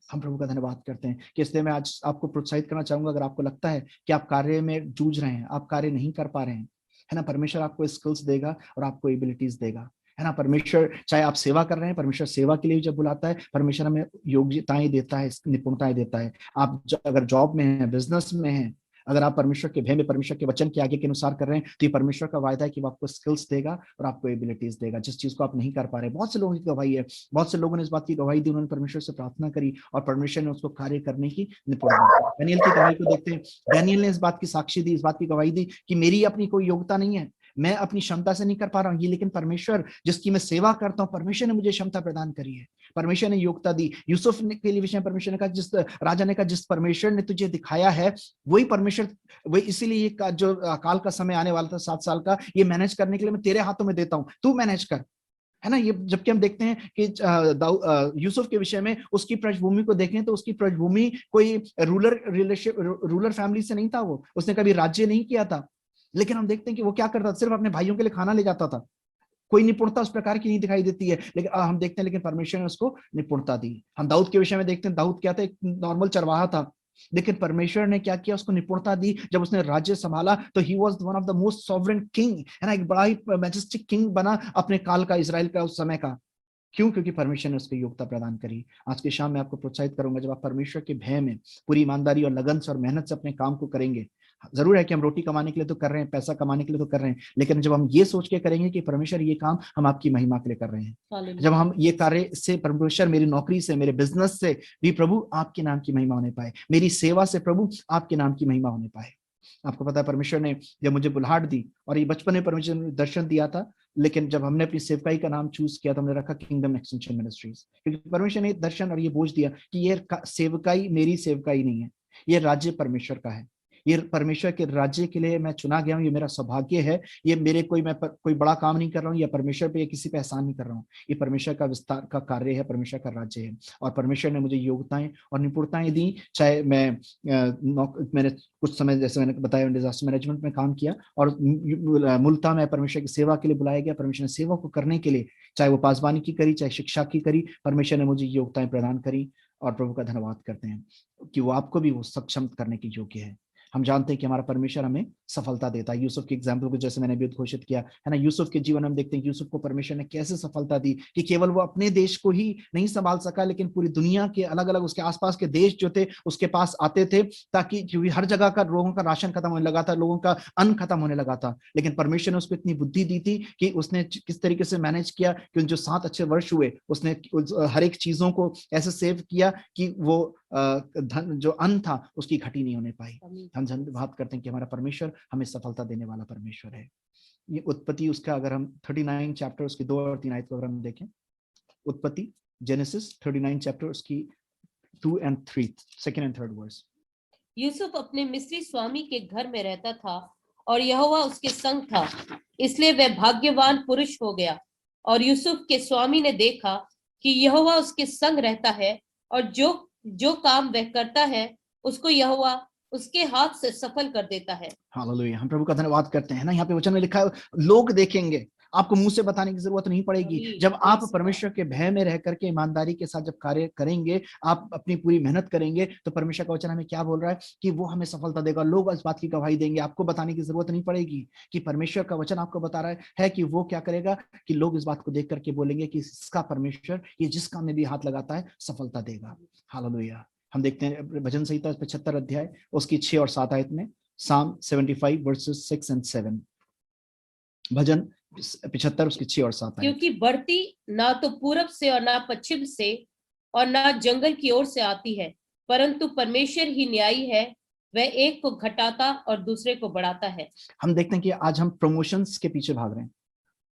हम प्रभु का धन्यवाद करते हैं कि इसलिए मैं आज आपको प्रोत्साहित करना चाहूंगा, अगर आपको लगता है कि आप कार्य में जूझ रहे हैं, आप कार्य नहीं कर पा रहे हैं, है ना, परमेश्वर आपको स्किल्स देगा और आपको एबिलिटीज देगा, है ना। परमेश्वर चाहे आप सेवा कर रहे हैं, परमेश्वर सेवा के लिए जब बुलाता है, परमेश्वर हमें योग्यताएं देता है, निपुणताएं देता है। आप अगर जॉब में हैं, बिजनेस में हैं, अगर आप परमेश्वर के भय में परमेश्वर के वचन के आगे के अनुसार कर रहे हैं, तो ये परमेश्वर का वायदा है कि वो आपको स्किल्स देगा और आपको एबिलिटीज देगा, जिस चीज को आप नहीं कर पा रहे। बहुत से लोगों की गवाही है, बहुत से लोगों ने इस बात की गवाही दी, उन्होंने परमेश्वर से प्रार्थना करी और परमेश्वर ने उसको कार्य करने की निपुणता दी। डैनियल की गवाही को देखते हैं, डैनियल ने इस बात की साक्षी दी, इस बात की गवाही दी कि मेरी अपनी कोई योग्यता नहीं है, मैं अपनी क्षमता से नहीं कर पा रहा हूँ ये, लेकिन परमेश्वर जिसकी मैं सेवा करता हूँ, परमेश्वर ने मुझे क्षमता प्रदान करी है, परमेश्वर ने योग्यता दी। यूसुफ के लिए विषय परमेश्वर ने कहा, जिस राजा ने कहा, जिस परमेश्वर ने तुझे दिखाया है वही परमेश्वर, वही इसीलिए जो काल का समय आने वाला था 7 साल का, ये मैनेज करने के लिए मैं तेरे हाथों में देता हूँ, तू मैनेज कर, है ना। ये जबकि हम देखते हैं कि यूसुफ के विषय में उसकी पृष्ठभूमि को देखें तो उसकी पृष्ठभूमि कोई रूलर फैमिली से नहीं था, वो उसने कभी राज्य नहीं किया था, लेकिन हम देखते हैं कि वो क्या करता था, सिर्फ अपने भाइयों के लिए खाना ले जाता था। कोई निपुणता उस प्रकार की नहीं दिखाई देती है, लेकिन हम देखते हैं लेकिन परमेश्वर ने उसको निपुणता दी। हम दाऊद के विषय में देखते हैं, दाऊद क्या था, एक नॉर्मल चरवाहा था, लेकिन परमेश्वर ने क्या किया, उसको निपुणता दी। जब उसने राज्य संभाला तो he was one of the most sovereign king, है ना, एक बड़ा ही मैजेस्टिक किंग बना अपने काल का, इजराइल का उस समय का। क्यों? क्योंकि परमेश्वर ने उसको योग्यता प्रदान करी। आज की शाम में आपको प्रोत्साहित करूंगा, जब आप परमेश्वर के भय में पूरी ईमानदारी और लगन से और मेहनत से अपने काम को करेंगे, जरूर है कि हम रोटी कमाने के लिए तो कर रहे हैं, पैसा कमाने के लिए तो कर रहे हैं, लेकिन जब हम ये सोच के करेंगे कि परमेश्वर ये काम हम आपकी महिमा के लिए कर रहे हैं, जब हम ये कार्य से परमेश्वर, मेरी नौकरी से, मेरे बिजनेस से भी प्रभु आपके नाम की महिमा होने पाए, मेरी सेवा से प्रभु आपके नाम की महिमा होने पाए। आपको पता है परमेश्वर ने जब मुझे बुलाहट दी, और ये बचपन में परमेश्वर ने दर्शन दिया था, लेकिन जब हमने अपनी सेवकाई का नाम चूज किया तो हमने रखा किंगडम एक्सटेंशन मिनिस्ट्रीज, क्योंकि परमेश्वर ने दर्शन और ये बोझ दिया कि ये सेवकाई मेरी सेवकाई नहीं है, ये राज्य परमेश्वर का है, ये परमेश्वर के राज्य के लिए मैं चुना गया हूँ, ये मेरा सौभाग्य है, ये मेरे मैं कोई बड़ा काम नहीं कर रहा हूँ, या परमेश्वर पे किसी पे एहसान नहीं कर रहा हूँ, ये परमेश्वर का विस्तार का कार्य है, परमेश्वर का राज्य है। और परमेश्वर ने मुझे योग्यताएं और निपुणताएं दी, चाहे मैंने कुछ समय, जैसे मैंने बताया, डिजास्टर मैनेजमेंट में काम किया, और मूलतः मैं परमेश्वर की सेवा के लिए बुलाया गया। परमेश्वर ने सेवा को करने के लिए, चाहे वो पासबानी की करी, चाहे शिक्षा की करी, परमेश्वर ने मुझे योग्यताएं प्रदान करी, और प्रभु का धन्यवाद करते हैं कि वो आपको भी वो सक्षम करने की योग्य है। हम जानते हैं कि हमारा परमेश्वर हमें सफलता देता है। यूसुफ के एग्जाम्पल को जैसे मैंने भी उद्घोषित किया है ना, यूसुफ के जीवन में हम देखते हैं यूसुफ को परमेश्वर ने कैसे सफलता दी, कि केवल वो अपने देश को ही नहीं संभाल सका, लेकिन पूरी दुनिया के अलग अलग उसके आसपास के देश जो थे उसके पास आते थे, ताकि क्योंकि हर जगह का लोगों का राशन खत्म होने लगा था, लोगों का अन्न खत्म होने लगा था, लेकिन परमेश्वर ने उसको इतनी बुद्धि दी थी कि उसने किस तरीके से मैनेज किया कि जो 7 अच्छे वर्ष हुए उसने हर एक चीजों को ऐसे सेव किया कि वो धन जो अन्न था उसकी घटी नहीं होने पाई। हम धन्यवाद करते हैं कि हमारा परमेश्वर हमें सफलता देने वाला परमेश्वर है। ये उत्पत्ति उसका, अगर हम 39 चैप्टर उसकी 2 और 3 आयत को अगर हम देखें, उत्पत्ति जेनेसिस 39 चैप्टर उसकी 2 and 3, second and third verse. यूसुफ अपने मिस्री स्वामी के घर में रहता था और यहोवा उसके संग था, इसलिए वह भाग्यवान पुरुष हो गया। और यूसुफ के स्वामी ने देखा कि यहोवा उसके संग रहता है, और जो काम वह करता है उसको यहोवा उसके हाथ से सफल कर देता है। हालेलुया। हम प्रभु का धन्यवाद करते हैं ना, यहाँ पे वचन में लिखा है लोग देखेंगे, आपको मुंह से बताने की जरूरत नहीं पड़ेगी। जब आप परमेश्वर के भय में रह करके ईमानदारी के साथ जब कार्य करेंगे, आप अपनी पूरी मेहनत करेंगे, तो परमेश्वर का वचन हमें क्या बोल रहा है कि वो हमें सफलता देगा। लोग इस बात की गवाही देंगे, आपको बताने की जरूरत नहीं पड़ेगी, कि परमेश्वर का वचन आपको बता रहा है कि वो क्या करेगा, कि लोग इस बात को देख करके बोलेंगे कि इसका परमेश्वर ये जिस काम में भी हाथ लगाता है सफलता देगा। हालेलुया। हम देखते हैं भजन संहिता 75 अध्याय उसकी 6 और 7 आयत में, Psalm 75 verses 6 and 7, भजन 75 उसकी 6 और 7 आयत। क्योंकि बढ़ती ना तो पूरब से और ना पश्चिम से और ना जंगल की ओर से आती है, परंतु परमेश्वर ही न्यायी है, वह एक को घटाता और दूसरे को बढ़ाता है। हम देखते हैं कि आज हम प्रमोशंस के पीछे भाग रहे हैं,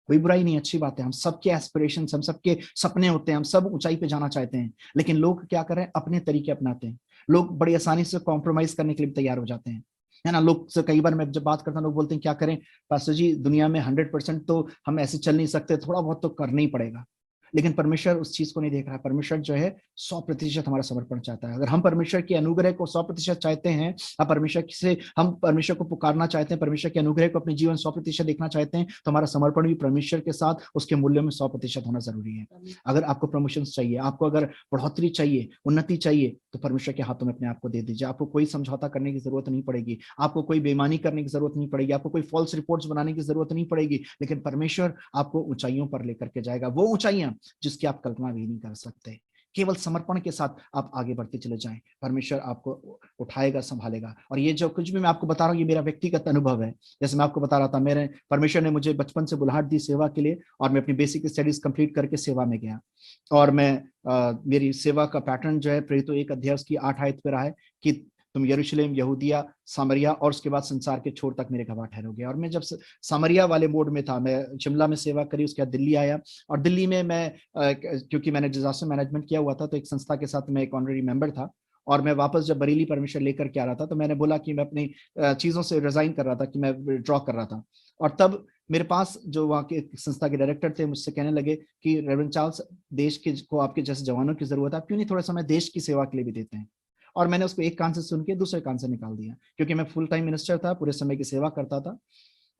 कोई बुराई नहीं, अच्छी बात है, हम सबके एस्पिरेशंस, हम सबके सपने होते हैं, हम सब ऊंचाई पे जाना चाहते हैं, लेकिन लोग क्या कर रहे हैं, अपने तरीके अपनाते हैं। लोग बड़ी आसानी से कॉम्प्रोमाइज करने के लिए तैयार हो जाते हैं, है ना। लोग से कई बार मैं जब बात करता हूँ, लोग बोलते हैं क्या करें पास्टर जी, दुनिया में 100% तो हम ऐसे चल नहीं सकते, थोड़ा बहुत तो करना ही पड़ेगा। लेकिन परमेश्वर उस चीज को नहीं देख रहा है। परमेश्वर जो है 100% हमारा समर्पण चाहता है। अगर हम परमेश्वर के अनुग्रह को 100% चाहते हैं, हम परमेश्वर को पुकारना चाहते हैं, परमेश्वर के अनुग्रह को अपने जीवन 100% देखना चाहते हैं, तो हमारा समर्पण भी परमेश्वर के साथ उसके मूल्य में 100% होना जरूरी है। अगर आपको प्रमोशन चाहिए, आपको अगर बढ़ोतरी चाहिए, उन्नति चाहिए, तो परमेश्वर के हाथों में अपने आप को दे दीजिए। आपको कोई समझौता करने की जरूरत नहीं पड़ेगी, आपको कोई बेईमानी करने की जरूरत नहीं पड़ेगी, आपको कोई फॉल्स रिपोर्ट्स बनाने की जरूरत नहीं पड़ेगी, लेकिन परमेश्वर आपको ऊंचाइयों पर लेकर के जाएगा, वो ऊंचाइयां जिसकी आप कल्पना भी नहीं कर सकते। केवल समर्पण के साथ आप आगे बढ़ते चले जाएं, परमेश्वर आपको उठाएगा, संभालेगा। और ये जो कुछ भी मैं आपको बता रहा हूँ, ये मेरा व्यक्तिगत अनुभव है। जैसे मैं आपको बता रहा था, मेरे परमेश्वर ने मुझे बचपन से बुलाहट दी सेवा के लिए, और मैं अपनी बेसिक स्टडीज कंप्लीट करके सेवा में गया। और मेरी सेवा का पैटर्न जो है प्रेरितों 1 अध्याय उसकी 8 आयत पे रहा है कि तुम यरूशलेम, यहूदिया, सामरिया और उसके बाद संसार के छोर तक मेरे गवाह ठहरोगे। और मैं जब सामरिया वाले मोड में था, मैं शिमला में सेवा करी, उसके बाद दिल्ली आया। और दिल्ली में मैं क्योंकि मैंने डिजास्टर मैनेजमेंट किया हुआ था, तो एक संस्था के साथ मैं एक ऑनररी मेंबर था। और मैं वापस जब बरेली परमेश्वर लेकर के आ रहा था, तो मैंने बोला कि मैं अपनी चीजों से रिजाइन कर रहा था, कि मैं ड्रॉ कर रहा था। और तब मेरे पास जो वहाँ के संस्था के डायरेक्टर थे, मुझसे कहने लगे कि रेवरेंड चार्ल्स, देश को आपके जैसे जवानों की जरूरत है, आप क्यों नहीं थोड़ा समय देश की सेवा के लिए भी देते हैं। और मैंने उसको एक कान से सुन के दूसरे कान से निकाल दिया, क्योंकि मैं फुल टाइम मिनिस्टर था, पूरे समय की सेवा करता था।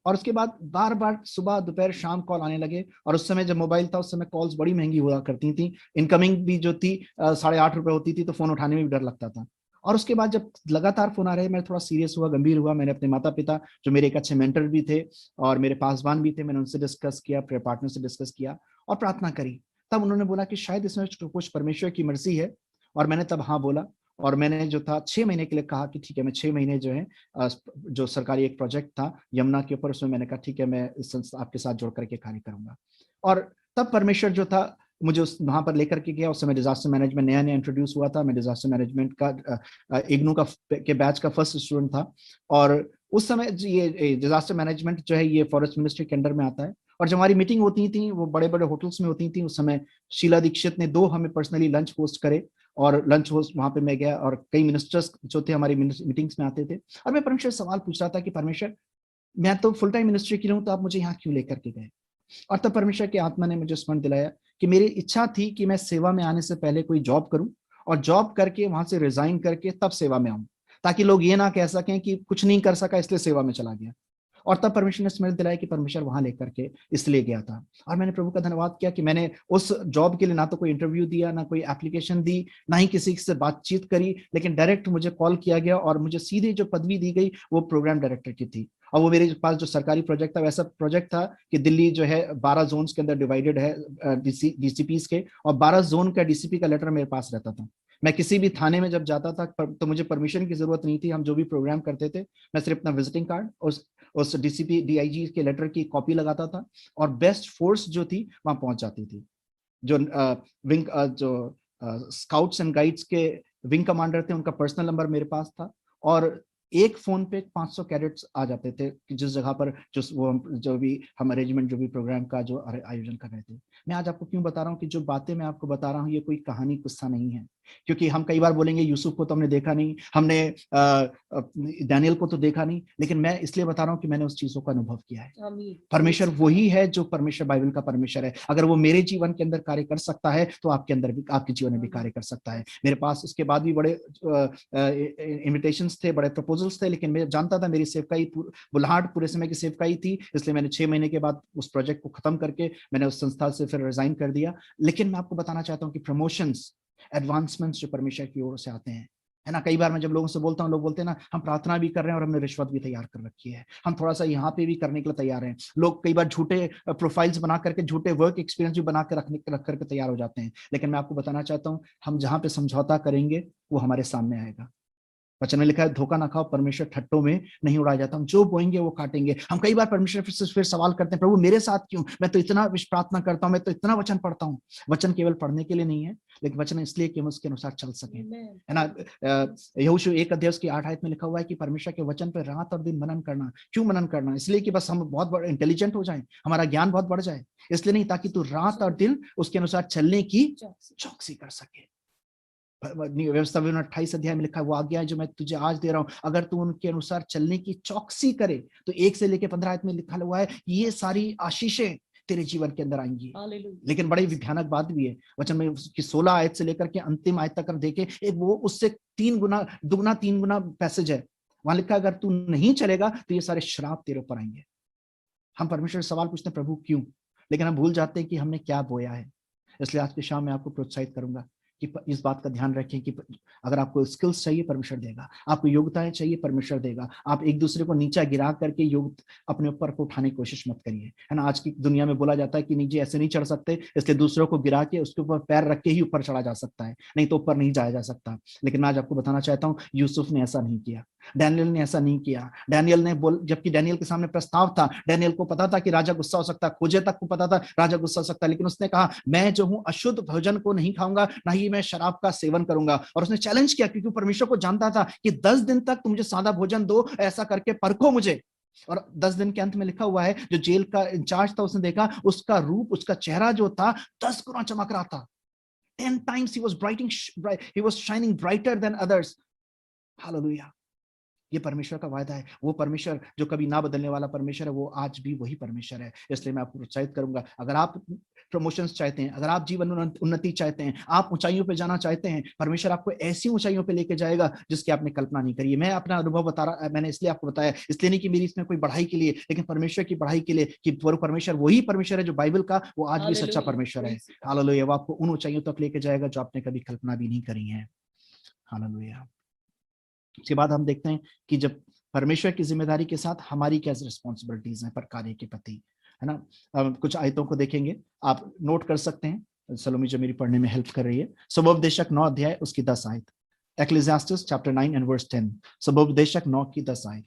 और उसके बाद बार बार सुबह दोपहर शाम कॉल आने लगे। और उस समय जब मोबाइल था, उस समय कॉल्स बड़ी महंगी हुआ करती थी, इनकमिंग भी जो थी 8.5 रुपए होती थी, तो फोन उठाने में भी डर लगता था। और उसके बाद जब लगातार फोन आ रहे, मैं थोड़ा सीरियस हुआ, गंभीर हुआ। मैंने अपने माता पिता, जो मेरे एक अच्छे मेंटर भी थे और मेरे पासवान भी थे, मैंने उनसे डिस्कस किया, प्रेयर पार्टनर से डिस्कस किया और प्रार्थना करी। तब उन्होंने बोला कि शायद इसमें कुछ परमेश्वर की मर्जी है। और मैंने तब हाँ बोला। और मैंने जो था 6 महीने के लिए कहा कि ठीक है, मैं 6 महीने जो है जो सरकारी एक प्रोजेक्ट था यमुना के ऊपर, उसमें मैंने कहा ठीक है, मैं इस संस्था आपके साथ जुड़ करके कार्य करूंगा। और तब परमेश्वर जो था मुझे उस वहां पर लेकर के गया। उस समय डिजास्टर मैनेजमेंट नया नया इंट्रोड्यूस हुआ था। मैं डिजास्टर मैनेजमेंट का इग्नू के बैच का फर्स्ट स्टूडेंट था। और उस समय ये डिजास्टर मैनेजमेंट जो है ये फॉरेस्ट मिनिस्ट्री के अंडर में आता है। और जब हमारी मीटिंग होती थी वो बड़े बड़े होटल्स में होती थी। उस समय शीला दीक्षित ने 2 हमें पर्सनली लंच होस्ट करे, और लंच होस्ट वहां पे मैं गया। और कई मिनिस्टर्स जो थे हमारी मीटिंग्स में आते थे। और मैं परमेश्वर सवाल पूछ रहा था कि परमेश्वर, मैं तो फुल टाइम मिनिस्ट्री की हूँ, तो आप मुझे यहाँ क्यों लेकर के गए। और तब परमेश्वर की आत्मा ने मुझे स्मरण दिलाया कि मेरी इच्छा थी कि मैं सेवा में आने से पहले कोई जॉब करूं, और जॉब करके वहां से रिजाइन करके तब सेवा में आऊं, ताकि लोग ये ना कह सकें कि कुछ नहीं कर सका इसलिए सेवा में चला गया। और तब परमेश्वर ने स्मरण दिलाया कि परमेश्वर वहां लेकर के इसलिए गया था। और मैंने प्रभु का धन्यवाद किया कि मैंने उस जॉब के लिए ना तो कोई इंटरव्यू दिया, ना कोई एप्लीकेशन दी, ना ही किसी से बातचीत करी, लेकिन डायरेक्ट मुझे कॉल किया गया और मुझे सीधे जो पदवी दी गई वो प्रोग्राम डायरेक्टर की थी। और वो मेरे पास जो सरकारी प्रोजेक्ट था, वैसा प्रोजेक्ट था कि दिल्ली जो है 12 जोन्स के अंदर डिवाइडेड है डीसीपीस के, और 12 जोन का डीसीपी का लेटर मेरे पास रहता था। मैं किसी भी थाने में जब जाता था तो मुझे परमिशन की जरूरत नहीं थी। हम जो भी प्रोग्राम करते थे, मैं सिर्फ अपना विजिटिंग कार्ड उस डीसीपी डीआईजी के लेटर की कॉपी लगाता था, और बेस्ट फोर्स जो थी वहां पहुंच जाती थी। जो विंग जो स्काउट्स एंड गाइड्स के विंग कमांडर थे, उनका पर्सनल नंबर मेरे पास था। और एक फोन पे 500 कैडेट्स आ जाते थे कि जिस जगह पर जो भी हम अरेंजमेंट, जो भी प्रोग्राम का जो आयोजन कर रहे थे। मैं आज आपको क्यों बता रहा हूँ कि जो बातें मैं आपको बता रहा हूँ ये कोई कहानी किस्सा नहीं है। क्योंकि हम कई बार बोलेंगे यूसुफ को तो हमने देखा नहीं, हमने दानियल को तो देखा नहीं, लेकिन मैं इसलिए बता रहा हूँ कि मैंने उस चीजों का अनुभव किया है। परमेश्वर वही है जो परमेश्वर बाइबल का परमेश्वर है। अगर वो मेरे जीवन के अंदर कार्य कर सकता है, तो आपके अंदर भी, आपके जीवन में भी कार्य कर सकता है। मेरे पास उसके बाद भी बड़े इन्विटेशंस थे, बड़े प्रपोजल्स थे, लेकिन मैं जानता था मेरी सेवकाई बुलाहट पूरे समय की सेवकाई थी। इसलिए मैंने 6 महीने के बाद उस प्रोजेक्ट को खत्म करके मैंने उस संस्था से फिर रिजाइन कर दिया। लेकिन मैं आपको बताना चाहता हूँ कि प्रमोशंस, एडवांसमेंट्स जो परमेश्वर की ओर से आते हैं, है ना। कई बार मैं जब लोगों से बोलता हूँ, लोग बोलते हैं ना, हम प्रार्थना भी कर रहे हैं और हमने रिश्वत भी तैयार कर रखी है, हम थोड़ा सा यहाँ पे भी करने के लिए तैयार हैं। लोग कई बार झूठे प्रोफाइल्स बना करके, झूठे वर्क एक्सपीरियंस भी बना के रख करके तैयार हो जाते हैं। लेकिन मैं आपको बताना चाहता हूँ, हम जहाँ पे समझौता करेंगे वो हमारे सामने आएगा। वचन में लिखा है, धोखा ना खाओ, परमेश्वर ठट्टों में नहीं उड़ाया जाता। हम जो बोएंगे वो काटेंगे। हम कई बार परमेश्वर से फिर सवाल करते हैं, प्रभु मेरे साथ क्यों, मैं तो इतना प्रार्थना करता हूँ, मैं तो इतना वचन पढ़ता हूँ। वचन केवल पढ़ने के लिए नहीं है, लेकिन वचन इसलिए कि हम उसके अनुसार चल सकें, है ना। यहोशू 1 अध्याय की 8 आयत में लिखा हुआ है कि परमेश्वर के वचन पर रात और दिन मनन करना। क्यों मनन करना? इसलिए कि बस हम बहुत बड़े इंटेलिजेंट हो जाएं, हमारा ज्ञान बहुत बढ़ जाए, इसलिए नहीं, ताकि तू रात और दिन उसके अनुसार चलने की चौकसी कर सके। व्यवस्था 28 अध्याय में लिखा है, वो आज्ञा है जो मैं तुझे आज दे रहा हूं, अगर तू उनके अनुसार चलने की चौकसी करे। तो 1 से लेकर 15 आयत में लिखा हुआ है, ये सारी आशीषें तेरे जीवन के अंदर आएंगी। हालेलुया। लेकिन बड़ी भयानक बात भी है, वचन में कि 16 आयत से लेकर के अंतिम आयत तक हम देखें, एक वो उससे 3 गुना दुगना 3 गुना पैसेज है। वहां लिखा अगर तू नहीं चलेगा तो ये सारे श्राप तेरे ऊपर आएंगे। हम परमेश्वर से सवाल पूछते हैं प्रभु क्यों, लेकिन हम भूल जाते हैं कि हमने क्या बोया है। इसलिए आज की शाम में आपको प्रोत्साहित करूंगा कि इस बात का ध्यान रखें कि अगर आपको स्किल्स चाहिए परमेश्वर देगा, आपको योग्यताएं चाहिए परमेश्वर देगा। आप एक दूसरे को नीचा गिरा करके योग अपने ऊपर को उठाने की कोशिश मत करिए, है ना। आज की दुनिया में बोला जाता है कि नीचे ऐसे नहीं चढ़ सकते, इसलिए दूसरों को गिरा के उसके ऊपर पैर रख के ही ऊपर चढ़ा जा सकता है, नहीं तो ऊपर नहीं जाया जा सकता। लेकिन मैं आज आपको बताना चाहता हूँ यूसुफ ने ऐसा नहीं किया, डैनियल ने ऐसा नहीं किया। डैनियल ने जबकि डैनियल के सामने प्रस्ताव था, डैनियल को पता था कि राजा गुस्सा हो सकता है, खोजे तक को पता था राजा गुस्सा हो सकता है, लेकिन उसने कहा मैं जो हूं अशुद्ध भोजन को नहीं खाऊंगा, ना ही मैं शराब का सेवन करूंगा। और उसने चैलेंज किया क्योंकि परमेश्वर को जानता था कि 10 दिन तक तुम मुझे सादा भोजन दो, ऐसा करके परखो मुझे। और 10 दिन के अंत में लिखा हुआ है जो जेल का इंचार्ज था उसने देखा उसका रूप, उसका चेहरा जो था 10 गुना चमक रहा था। 10 times he was shining brighter than others. Hallelujah. ये परमेश्वर का वायदा है। वो परमेश्वर जो कभी ना बदलने वाला परमेश्वर है, वो आज भी वही परमेश्वर है। इसलिए मैं आपको प्रोत्साहित करूंगा, अगर आप प्रमोशंस चाहते हैं, अगर आप जीवन उन्नति चाहते हैं, आप ऊंचाइयों पे जाना चाहते हैं, परमेश्वर आपको ऐसी ऊंचाइयों पे लेके जाएगा जिसकी आपने कल्पना नहीं करी है। मैं अपना अनुभव बता रहा, मैंने इसलिए आपको बताया, इसलिए नहीं कि मेरी इसमें कोई बढ़ाई के लिए, लेकिन परमेश्वर की बढ़ाई के लिए कि परमेश्वर वही परमेश्वर है जो बाइबल का वो आज भी सच्चा परमेश्वर है। हालेलुया। वो आपको उन ऊंचाइयों तक लेके जाएगा जो आपने कभी कल्पना भी नहीं करी है। हालेलुया। उसके बाद हम देखते हैं कि जब परमेश्वर की जिम्मेदारी के साथ हमारी क्या रिस्पॉन्सिबिलिटीज हैं पर कार्य के प्रति, है ना। कुछ आयतों को देखेंगे, आप नोट कर सकते हैं। सलोमी जो मेरी पढ़ने में हेल्प कर रही है, सुबोपदेशक 9 अध्याय उसकी 10 आयत, एक्लेसियास्टिस चैप्टर 9 एंड वर्स 10, सुबोपदेशक 9 की 10 आयत।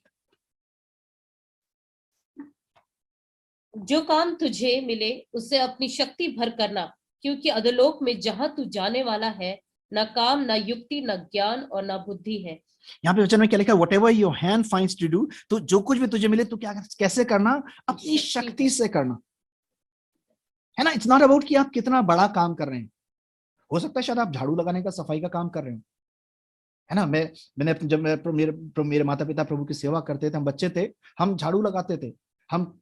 जो काम तुझे मिले उसे अपनी शक्ति भर करना, क्योंकि अधोलोक में जहां तू जाने वाला है ना काम, ना युक्ति, ना ज्ञान और ना बुद्धि है। यहाँ पे वचन में क्या लिखा है? Whatever your hand finds to do, तो जो कुछ भी तुझे मिले तो क्या कैसे करना? अपनी शक्ति से करना, है ना। इट्स नॉट अबाउट कि आप कितना बड़ा काम कर रहे हैं। हो सकता है शायद आप झाड़ू लगाने का, सफाई का काम कर रहे हो, है ना। मैंने जब मेरे माता पिता प्रभु की सेवा करते थे, हम बच्चे थे, हम झाड़ू लगाते थे, हम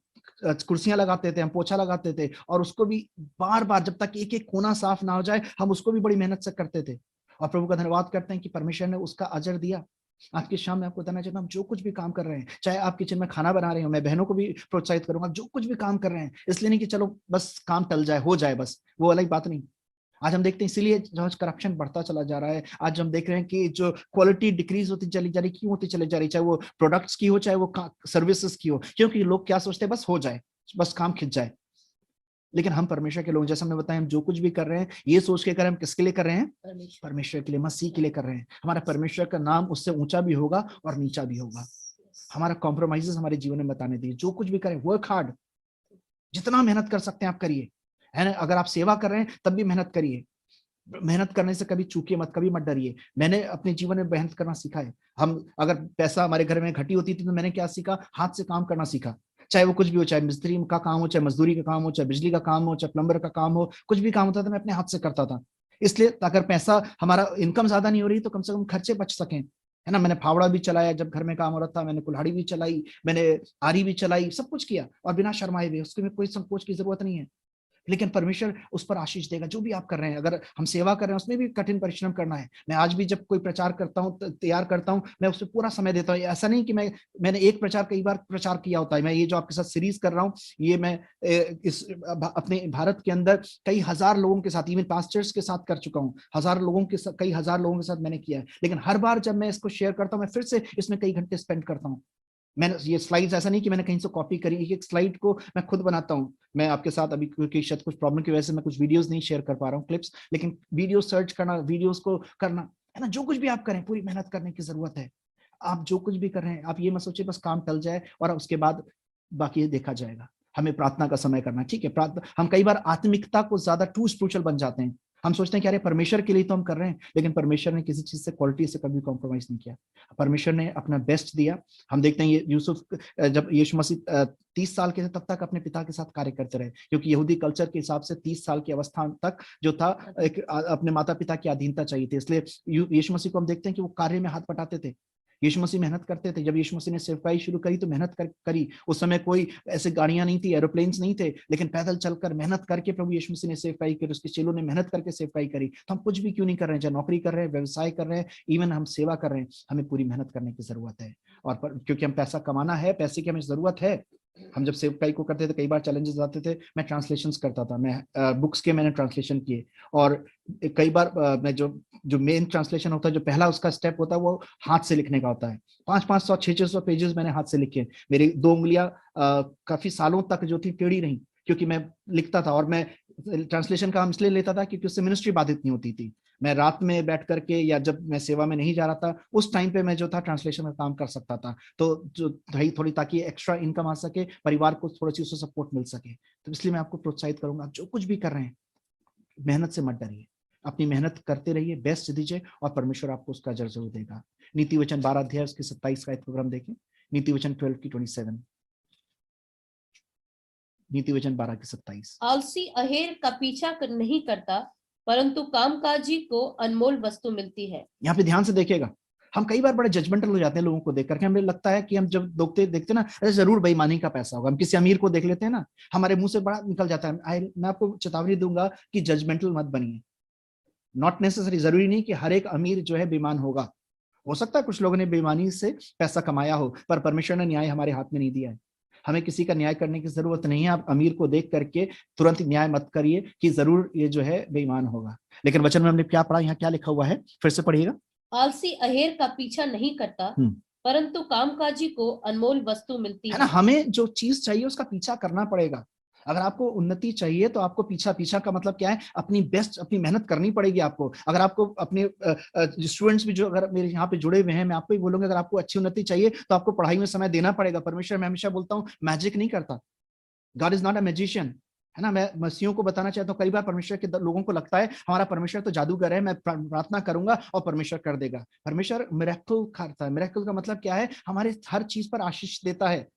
कुर्सियां लगाते थे, हम पोछा लगाते थे, और उसको भी बार बार जब तक एक एक कोना साफ ना हो जाए हम उसको भी बड़ी मेहनत से करते थे। और प्रभु का धन्यवाद करते हैं कि परमेश्वर ने उसका अजर दिया। आज की शाम में आपको बताना चाहता हूं, जो कुछ भी काम कर रहे हैं, चाहे आप किचन में खाना बना रहे हो, मैं बहनों को भी प्रोत्साहित करूंगा, जो कुछ भी काम कर रहे हैं, इसलिए नहीं कि चलो बस काम टल जाए, हो जाए बस, वो अलग बात नहीं। आज हम देखते हैं इसीलिए जो करप्शन बढ़ता चला जा रहा है। आज हम देख रहे हैं कि जो क्वालिटी डिक्रीज होती चली जा रही, क्यों होती चली जा रही, चाहे वो प्रोडक्ट्स की हो, चाहे वो सर्विसेज की हो, क्योंकि लोग क्या सोचते हैं, बस हो जाए, बस काम खिंच जाए। लेकिन हम परमेश्वर के लोग, जैसे हमने बताया, हम जो कुछ भी कर रहे हैं ये सोच के कर रहे हैं, हम किसके लिए कर रहे हैं? परमेश्वर के लिए, मसीह के लिए कर रहे हैं। हमारा परमेश्वर का नाम उससे ऊंचा भी होगा और नीचा भी होगा। हमारा कॉम्प्रोमाइजेस हमारे जीवन में बताने दीजिए। जो कुछ भी करें, वर्क हार्ड, जितना मेहनत कर सकते हैं आप करिए, है ना। अगर आप सेवा कर रहे हैं तब भी मेहनत करिए, मेहनत करने से कभी चूकिए मत, कभी मत डरिए। मैंने अपने जीवन में मेहनत करना सीखा है। हम अगर पैसा हमारे घर में घटी होती थी तो मैंने क्या सीखा? हाथ से काम करना सीखा, चाहे वो कुछ भी हो, चाहे मिस्त्री का काम हो, चाहे मजदूरी का काम हो, चाहे बिजली का काम हो, चाहे प्लम्बर का काम हो, कुछ भी काम होता था मैं अपने हाथ से करता था। इसलिए अगर पैसा हमारा इनकम ज्यादा नहीं हो रही तो कम से कम खर्चे बच सकें, है ना। मैंने फावड़ा भी चलाया जब घर में काम हो रहा था, मैंने कुल्हाड़ी भी चलाई, मैंने आरी भी चलाई, सब कुछ किया और बिना शर्माए हुए। उसके में कोई संकोच की जरूरत नहीं है। लेकिन परमेश्वर उस पर आशीष देगा जो भी आप कर रहे हैं। अगर हम सेवा कर रहे हैं उसमें भी कठिन परिश्रम करना है। मैं आज भी जब कोई प्रचार करता हूँ, तैयार करता हूँ, मैं उसमें पूरा समय देता हूँ। ऐसा नहीं कि मैंने एक प्रचार कई बार प्रचार किया होता है। मैं ये जो आपके साथ सीरीज कर रहा हूँ, ये मैं इस अपने भारत के अंदर कई हजार लोगों के साथ, इवन पास्टर्स के साथ कर चुका हूँ। कई हजार लोगों के साथ मैंने किया है। लेकिन हर बार जब मैं इसको शेयर करता हूँ, मैं फिर से इसमें कई घंटे स्पेंड करता हूँ। मैंने ये स्लाइड्स ऐसा नहीं कि मैंने कहीं से कॉपी करी, एक स्लाइड को मैं खुद बनाता हूँ। मैं आपके साथ अभी क्योंकि शायद कुछ प्रॉब्लम की वजह से मैं कुछ वीडियोस नहीं शेयर कर पा रहा हूँ, क्लिप्स, लेकिन वीडियो सर्च करना, वीडियोस को करना, है ना। जो कुछ भी आप करें पूरी मेहनत करने की जरूरत है। आप जो कुछ भी कर रहे हैं, आप ये मत सोचिए बस काम टल जाए और उसके बाद बाकी देखा जाएगा। हमें प्रार्थना का समय करना, ठीक है। प्रार्थना, हम कई बार आत्मिकता को ज्यादा टू स्पिरिचुअल बन जाते हैं। हम सोचते हैं कि अरे परमेश्वर के लिए तो हम कर रहे हैं, लेकिन परमेश्वर ने किसी चीज से, क्वालिटी से कभी कॉम्प्रोमाइज नहीं किया। परमेश्वर ने अपना बेस्ट दिया। हम देखते हैं ये यूसुफ, जब यीशु मसीह 30 साल के थे तब तक अपने पिता के साथ कार्य करते रहे, क्योंकि यहूदी कल्चर के हिसाब से 30 साल की अवस्था तक जो था एक अपने माता पिता की अधीनता चाहिए थी। इसलिए यीशु मसीह को हम देखते हैं कि वो कार्य में हाथ बटाते थे। यीशु मसीह मेहनत करते थे। जब यीशु मसीह ने सेवकाई शुरू करी तो मेहनत करी। उस समय कोई ऐसे गाड़ियां नहीं थी, एरोप्लेन्स नहीं थे, लेकिन पैदल चलकर मेहनत करके प्रभु यीशु मसीह ने सेवकाई की, उसके चेलों ने मेहनत करके सेवकाई करी। तो हम कुछ भी क्यों नहीं कर रहे हैं, चाहे नौकरी कर रहे हैं, व्यवसाय कर रहे हैं, इवन हम सेवा कर रहे हैं, हमें पूरी मेहनत करने की जरूरत है। और क्योंकि हम पैसा कमाना है, पैसे की हमें जरूरत है। हम जब सेवकाई को करते थे कई बार चैलेंजेस आते थे। मैं ट्रांसलेशंस करता था, मैं बुक्स के मैंने ट्रांसलेशन किए, और कई बार मैं जो मेन ट्रांसलेशन होता है, जो पहला उसका स्टेप होता है वो हाथ से लिखने का होता है। 500-500 600 पेजेस मैंने हाथ से लिखे। मेरी 2 उंगलियां काफी सालों तक जो थी टेढ़ी रही, क्योंकि मैं लिखता था। और मैं ट्रांसलेशन का काम इसलिए लेता था क्योंकि उससे मिनिस्ट्री बाधित नहीं होती थी। मैं रात में बैठ करके या जब मैं सेवा में नहीं जा रहा था उस टाइम पे मैं जो था ट्रांसलेशन का काम कर सकता था। तो जो थोड़ी ताकि एक्स्ट्रा इनकम आ सके, परिवार को थोड़ी सी उससे सपोर्ट मिल सके। तो इसलिए मैं आपको प्रोत्साहित करूंगा, जो कुछ भी कर रहे हैं मेहनत से मत डरिए, अपनी मेहनत करते रहिए, बेस्ट दीजिए और परमेश्वर आपको उसका अजर जरूर देगा। नीति वचन 12 अध्याय उसके 27 का एक प्रोग्राम देखें। नीति वचन 12 की 27, नीति वचन 12 की 27। आलसी अहेर का पीछा नहीं करता, परंतु कामकाजी को अनमोल वस्तु मिलती है। यहाँ पे ध्यान से देखिएगा, हम कई बार बड़े जजमेंटल हो जाते हैं लोगों को देख करके। हमें लगता है कि हम जब देखते ना, अरे जरूर बेईमानी का पैसा होगा। हम किसी अमीर को देख लेते हैं ना, हमारे मुंह से बड़ा निकल जाता है। मैं आपको चेतावनी दूंगा कि जजमेंटल मत बनिए। नॉट नेसेसरी, जरूरी नहीं कि हर एक अमीर जो है बेईमान होगा। हो सकता है कुछ लोगों ने बेईमानी से पैसा कमाया हो, पर परमेश्वर ने न्याय हमारे हाथ में नहीं दिया है। हमें किसी का न्याय करने की जरूरत नहीं है। आप अमीर को देख करके तुरंत न्याय मत करिए कि जरूर ये जो है बेईमान होगा। लेकिन वचन में हमने क्या पढ़ा, यहाँ क्या लिखा हुआ है, फिर से पढ़िएगा। आलसी अहेर का पीछा नहीं करता, परंतु कामकाजी को अनमोल वस्तु मिलती है ना। हमें जो चीज चाहिए उसका पीछा करना पड़ेगा। अगर आपको उन्नति चाहिए तो आपको पीछा का मतलब क्या है, अपनी बेस्ट, अपनी मेहनत करनी पड़ेगी आपको। अगर आपको अपने स्टूडेंट्स भी जो अगर मेरे यहाँ पे जुड़े हुए हैं, मैं आपको ही बोलूंगा, अगर आपको अच्छी उन्नति चाहिए तो आपको पढ़ाई में समय देना पड़ेगा। परमेश्वर, मैं हमेशा बोलता हूँ, मैजिक नहीं करता। God is not a magician, है ना। मैं मसीहों को बताना चाहता हूँ, कई बार परमेश्वर के लोगों को लगता है हमारा परमेश्वर तो जादूगर है, मैं प्रार्थना करूंगा और परमेश्वर कर देगा। परमेश्वर मिरेकल करता है। मिरेकल का मतलब क्या है, हमारे हर चीज पर आशीष देता है।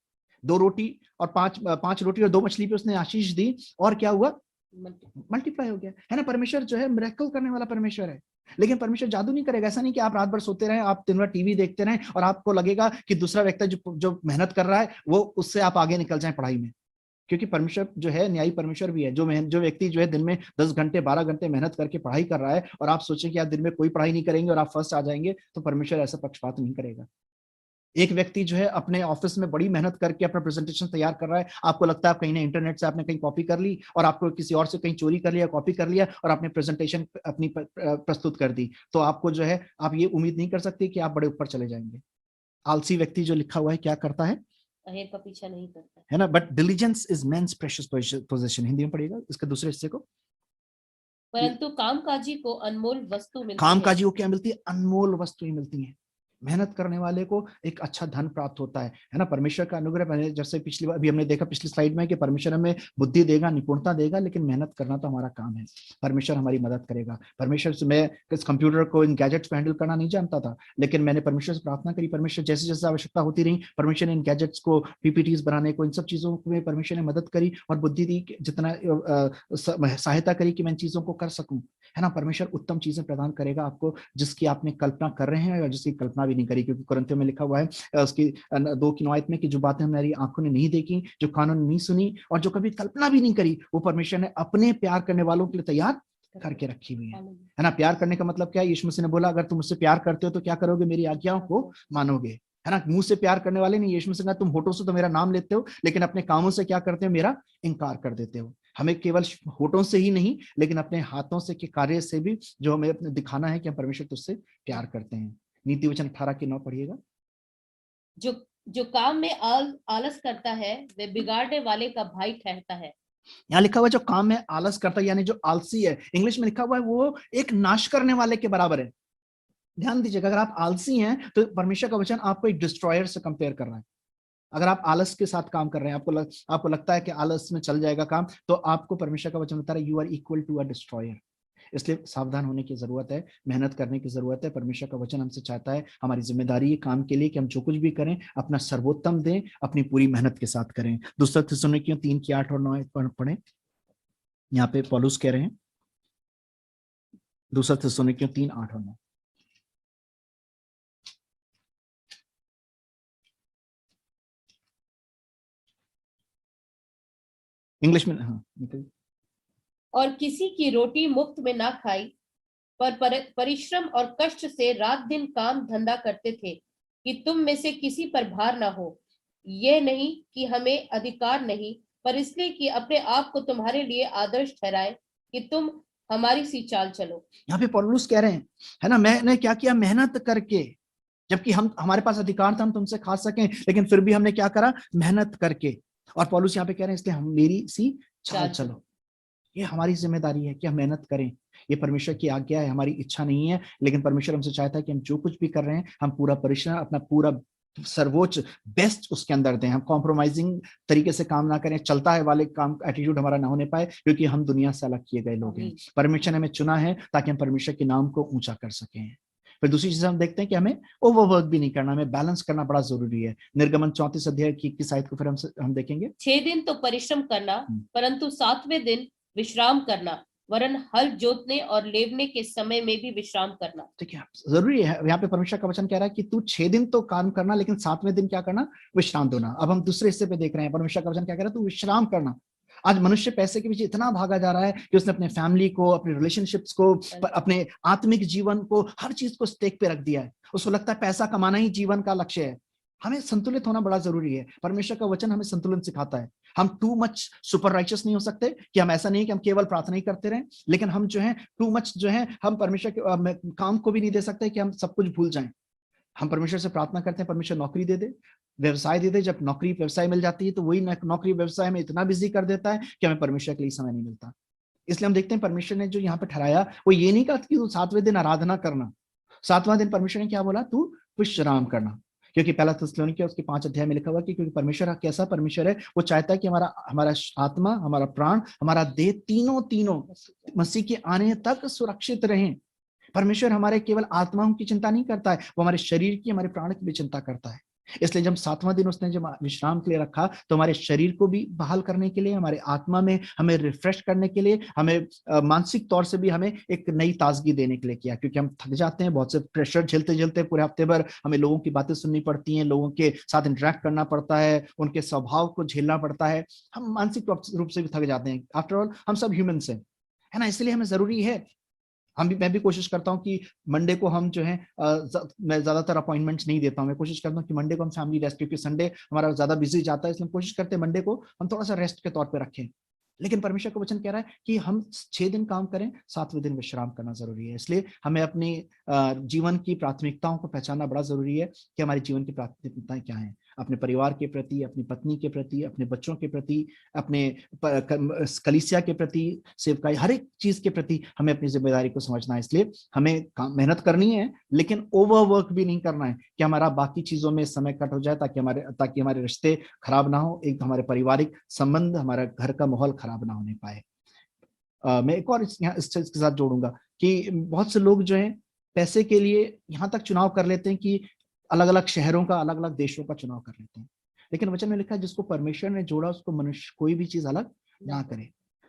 2 रोटी और 5 रोटी और 2 मछली पे उसने आशीष दी, और क्या हुआ, मल्टीप्लाई हो गया, है ना। परमेश्वर जो है मिरेकल करने वाला परमेश्वर है। लेकिन परमेश्वर जादू नहीं करेगा। ऐसा नहीं कि आप रात भर सोते रहें, आप दिन भर टीवी देखते रहें और आपको लगेगा कि दूसरा व्यक्ति जो मेहनत कर रहा है वो उससे आप आगे निकल जाएं पढ़ाई में। क्योंकि परमेश्वर जो है न्यायी परमेश्वर भी है। जो व्यक्ति जो है दिन में 10 घंटे 12 घंटे मेहनत करके पढ़ाई कर रहा है और आप सोचें कि आप दिन में कोई पढ़ाई नहीं करेंगे और आप फर्स्ट आ जाएंगे, तो परमेश्वर ऐसा पक्षपात नहीं करेगा। एक व्यक्ति जो है अपने ऑफिस में बड़ी मेहनत करके अपना प्रेजेंटेशन तैयार कर रहा है, आपको लगता है आप कहीं ने इंटरनेट से आपने कहीं कॉपी कर ली और आपको किसी और से कहीं चोरी कर लिया, कॉपी कर लिया और आपने प्रेजेंटेशन अपनी प्रस्तुत कर दी, तो आपको जो है आप ये उम्मीद नहीं कर सकते कि आप बड़े ऊपर चले जाएंगे। आलसी व्यक्ति जो लिखा हुआ है क्या करता है, अहेर का पीछा नहीं करता, है ना। But diligence is man's precious position. Hindi में पढ़िएगा इसके दूसरे हिस्से को। परंतु कामकाजी को अनमोल वस्तु मिलती है। कामकाजी को क्या मिलती है, अनमोल वस्तुएं मिलती हैं। मेहनत करने वाले को एक अच्छा धन प्राप्त होता है ना। परमेश्वर का अनुग्रह, मैंने जैसे पिछली बार अभी हमने देखा पिछली स्लाइड में कि परमेश्वर हमें बुद्धि देगा, निपुणता देगा, लेकिन मेहनत करना तो हमारा काम है। परमेश्वर हमारी मदद करेगा। परमेश्वर से, मैं इस कंप्यूटर को, इन गैजेट्स को हैंडल करना नहीं जानता था, लेकिन मैंने परमेश्वर से प्रार्थना करी। परमेश्वर जैसे जैसे आवश्यकता होती रही, परमेश्वर ने इन गैजेट्स को, पीपीटीज बनाने को, इन सब चीजों में परमेश्वर ने मदद करी और बुद्धि दी, जितना सहायता करी कि मैं इन चीजों को कर सकूं, है ना। परमेश्वर उत्तम चीजें प्रदान करेगा आपको, जिसकी आपने कल्पना कर रहे हैं और जिसकी कल्पना भी नहीं करी। क्योंकि कुरिन्थियों में लिखा हुआ है उसकी 2 में कि जो बातें हमारी आंखों ने नहीं देखी, जो कानों ने नहीं सुनी और जो कभी कल्पना भी नहीं करी, वो परमेश्वर ने अपने प्यार करने वालों के लिए तैयार करके रखी हुई है ना। प्यार करने का मतलब क्या है, यीशु मसीह ने बोला अगर तुम मुझसे प्यार करते हो तो क्या करोगे, मेरी आज्ञाओं को मानोगे, है ना। मुंह से प्यार करने वाले नहीं, यीशु मसीह ने तुम होठों से तो मेरा नाम लेते हो, लेकिन अपने कामों से क्या करते हो, मेरा इनकार कर देते हो। हमें केवल होठों से ही नहीं, लेकिन अपने हाथों से के कार्य से भी जो हमें अपने दिखाना है कि हम परमेश्वर तुझसे प्यार करते हैं। नीति वचन 18 की 9 पढ़िएगा। जो काम में आलस करता है वह बिगाड़ने वाले का भाई ठहरता है। यहाँ लिखा हुआ है जो काम में आलस करता है, यानी जो आलसी है, इंग्लिश में लिखा हुआ है वो एक नाश करने वाले के बराबर है। ध्यान दीजिएगा, अगर आप आलसी हैं तो परमेश्वर का वचन आपको एक डिस्ट्रॉयर से कंपेयर कर रहा है। अगर आप आलस के साथ काम कर रहे हैं, आपको लगता है कि आलस में चल जाएगा काम, तो आपको परमेश्वर का वचन बता रहा है you are equal to a destroyer. इसलिए सावधान होने की जरूरत है, मेहनत करने की जरूरत है। परमेश्वर का वचन हमसे चाहता है, हमारी जिम्मेदारी है काम के लिए कि हम जो कुछ भी करें अपना सर्वोत्तम दें, अपनी पूरी मेहनत के साथ करें। दूसरा थिस्सलुनीकियों 3 की 8 और 9 पढ़ें। यहाँ पे पौलुस कह रहे हैं, दूसरा थिस्सलुनीकियों 3 8 और 9। इंग्लिश में, हाँ निकल। और किसी की रोटी मुफ्त में ना खाई, पर परिश्रम और कष्ट से रात दिन काम धंधा करते थे कि तुम में से किसी पर भार ना हो। ये नहीं कि हमें अधिकार नहीं, पर इसलिए कि अपने आप को तुम्हारे लिए आदर्श ठहराए कि तुम हमारी सी चाल चलो। यहाँ पे पौलुस कह रहे हैं, है ना, मैंने क्या किया, मेहनत करके, जबकि हमारे पास अधिकार था हम तुमसे खा सकें, लेकिन फिर भी हमने क्या करा, मेहनत करके। और पौलुस यहाँ पे कह रहे हैं इसलिए हम मेरी सी चाल चलो। ये हमारी जिम्मेदारी है कि हम मेहनत करें। ये परमेश्वर की आज्ञा है, हमारी इच्छा नहीं है, लेकिन परमेश्वर हमसे चाहता है कि हम जो कुछ भी कर रहे हैं हम पूरा परिश्रम, अपना पूरा सर्वोच्च बेस्ट उसके अंदर दें। हम कॉम्प्रोमाइजिंग तरीके से काम ना करें, चलता है वाले काम एटीट्यूड हमारा ना होने पाए, क्योंकि हम दुनिया से अलग किए गए लोग हैं। परमेश्वर ने हमें चुना है ताकि हम परमेश्वर के नाम को ऊंचा कर सकें। फिर दूसरी चीज हम देखते हैं कि हमें ओवरवर्क भी नहीं करना, हमें बैलेंस करना बड़ा जरूरी है। निर्गमन 34 अध्याय की 21 आयत को फिर हम देखेंगे। 6 दिन तो परिश्रम करना, परंतु 7वें दिन विश्राम करना, वरन हल जोतने और लेवने के समय में भी विश्राम करना। ठीक है, जरूरी है। यहाँ पे परमेश्वर का वचन कह रहा है कि तू 6 दिन तो काम करना, लेकिन 7वें दिन क्या करना, विश्राम देना। अब हम दूसरे हिस्से पे देख रहे हैं, परमेश्वर का वचन क्या कह रहा है, तू विश्राम करना। आज मनुष्य पैसे के पीछे इतना भागा जा रहा है कि उसने अपने फैमिली को, अपने रिलेशनशिप्स को, अपने आत्मिक जीवन को, हर चीज को स्टेक पे रख दिया है। उसको लगता है पैसा कमाना ही जीवन का लक्ष्य है। हमें संतुलित होना बड़ा जरूरी है। परमेश्वर का वचन हमें संतुलन सिखाता है। हम टू मच सुपर राइचस नहीं हो सकते, कि हम ऐसा नहीं कि हम केवल प्रार्थना ही करते रहें, लेकिन हम जो है टू मच जो है हम परमेश्वर के काम को भी नहीं दे सकते कि हम सब कुछ भूल जाएं। हम परमेश्वर से प्रार्थना करते हैं परमेश्वर नौकरी दे दे, व्यवसाय दे दे। जब नौकरी व्यवसाय मिल जाती है तो वही नौकरी व्यवसाय में इतना बिजी कर देता है कि हमें परमेश्वर के लिए समय नहीं मिलता। इसलिए हम देखते हैं परमेश्वर ने जो यहाँ पे ठहराया वो ये नहीं कहा कि तू 7वें दिन आराधना करना। 7वां दिन परमेश्वर ने क्या बोला, तू विश्राम करना। क्योंकि पहला थिस्सलुनीके उसके 5 अध्याय में लिखा हुआ कि क्योंकि परमेश्वर कैसा परमेश्वर है, वो चाहता है कि हमारा आत्मा, हमारा प्राण, हमारा देह तीनों मसीह के आने तक सुरक्षित रहें। परमेश्वर हमारे केवल आत्माओं की चिंता नहीं करता है, वो हमारे शरीर की, हमारे प्राण की भी चिंता करता है। इसलिए जब 7वां दिन उसने जब विश्राम के लिए रखा तो हमारे शरीर को भी बहाल करने के लिए, हमारे आत्मा में हमें रिफ्रेश करने के लिए, हमें मानसिक तौर से भी हमें एक नई ताजगी देने के लिए किया। क्योंकि हम थक जाते हैं, बहुत से प्रेशर झेलते पूरे हफ्ते भर, हमें लोगों की बातें सुननी पड़ती हैं, लोगों के साथ इंटरेक्ट करना पड़ता है, उनके स्वभाव को झेलना पड़ता है। हम मानसिक रूप से भी थक जाते हैं। आफ्टर ऑल हम सब ह्यूमन है ना। इसलिए हमें जरूरी है, मैं भी कोशिश करता हूँ कि मंडे को हम जो है मैं ज्यादातर अपॉइंटमेंट्स नहीं देता हूँ। मैं कोशिश करता हूँ कि मंडे को हम फैमिली रेस्ट, क्योंकि संडे हमारा ज्यादा बिजी जाता है, इसलिए हम कोशिश करते हैं मंडे को हम थोड़ा सा रेस्ट के तौर पे रखें। लेकिन परमेश्वर का वचन कह रहा है कि हम 6 दिन काम करें, 7वें दिन विश्राम करना जरूरी है। इसलिए हमें अपनी जीवन की प्राथमिकताओं को पहचानना बड़ा जरूरी है कि हमारे जीवन की प्राथमिकताएं क्या हैं। अपने परिवार के प्रति, अपनी पत्नी के प्रति, अपने बच्चों के प्रति, अपने कलीसिया के प्रति, सेवकाई, हर एक चीज के प्रति हमें अपनी जिम्मेदारी को समझना है। इसलिए हमें मेहनत करनी है, लेकिन ओवरवर्क भी नहीं करना है कि हमारा बाकी चीजों में समय कट हो जाए, ताकि हमारे रिश्ते खराब ना हो, एक हमारे पारिवारिक संबंध, हमारा घर का माहौल खराब ना होने पाए। मैं एक और इस चीज के साथ जोड़ूंगा कि बहुत से लोग जो है पैसे के लिए यहाँ तक चुनाव कर लेते हैं कि अलग अलग शहरों का, अलग अलग देशों का चुनाव कर लेते हैं। लेकिन वचन में लिखा है जिसको परमेश्वर ने जोड़ा उसको मनुष्य कोई भी चीज अलग ना करे।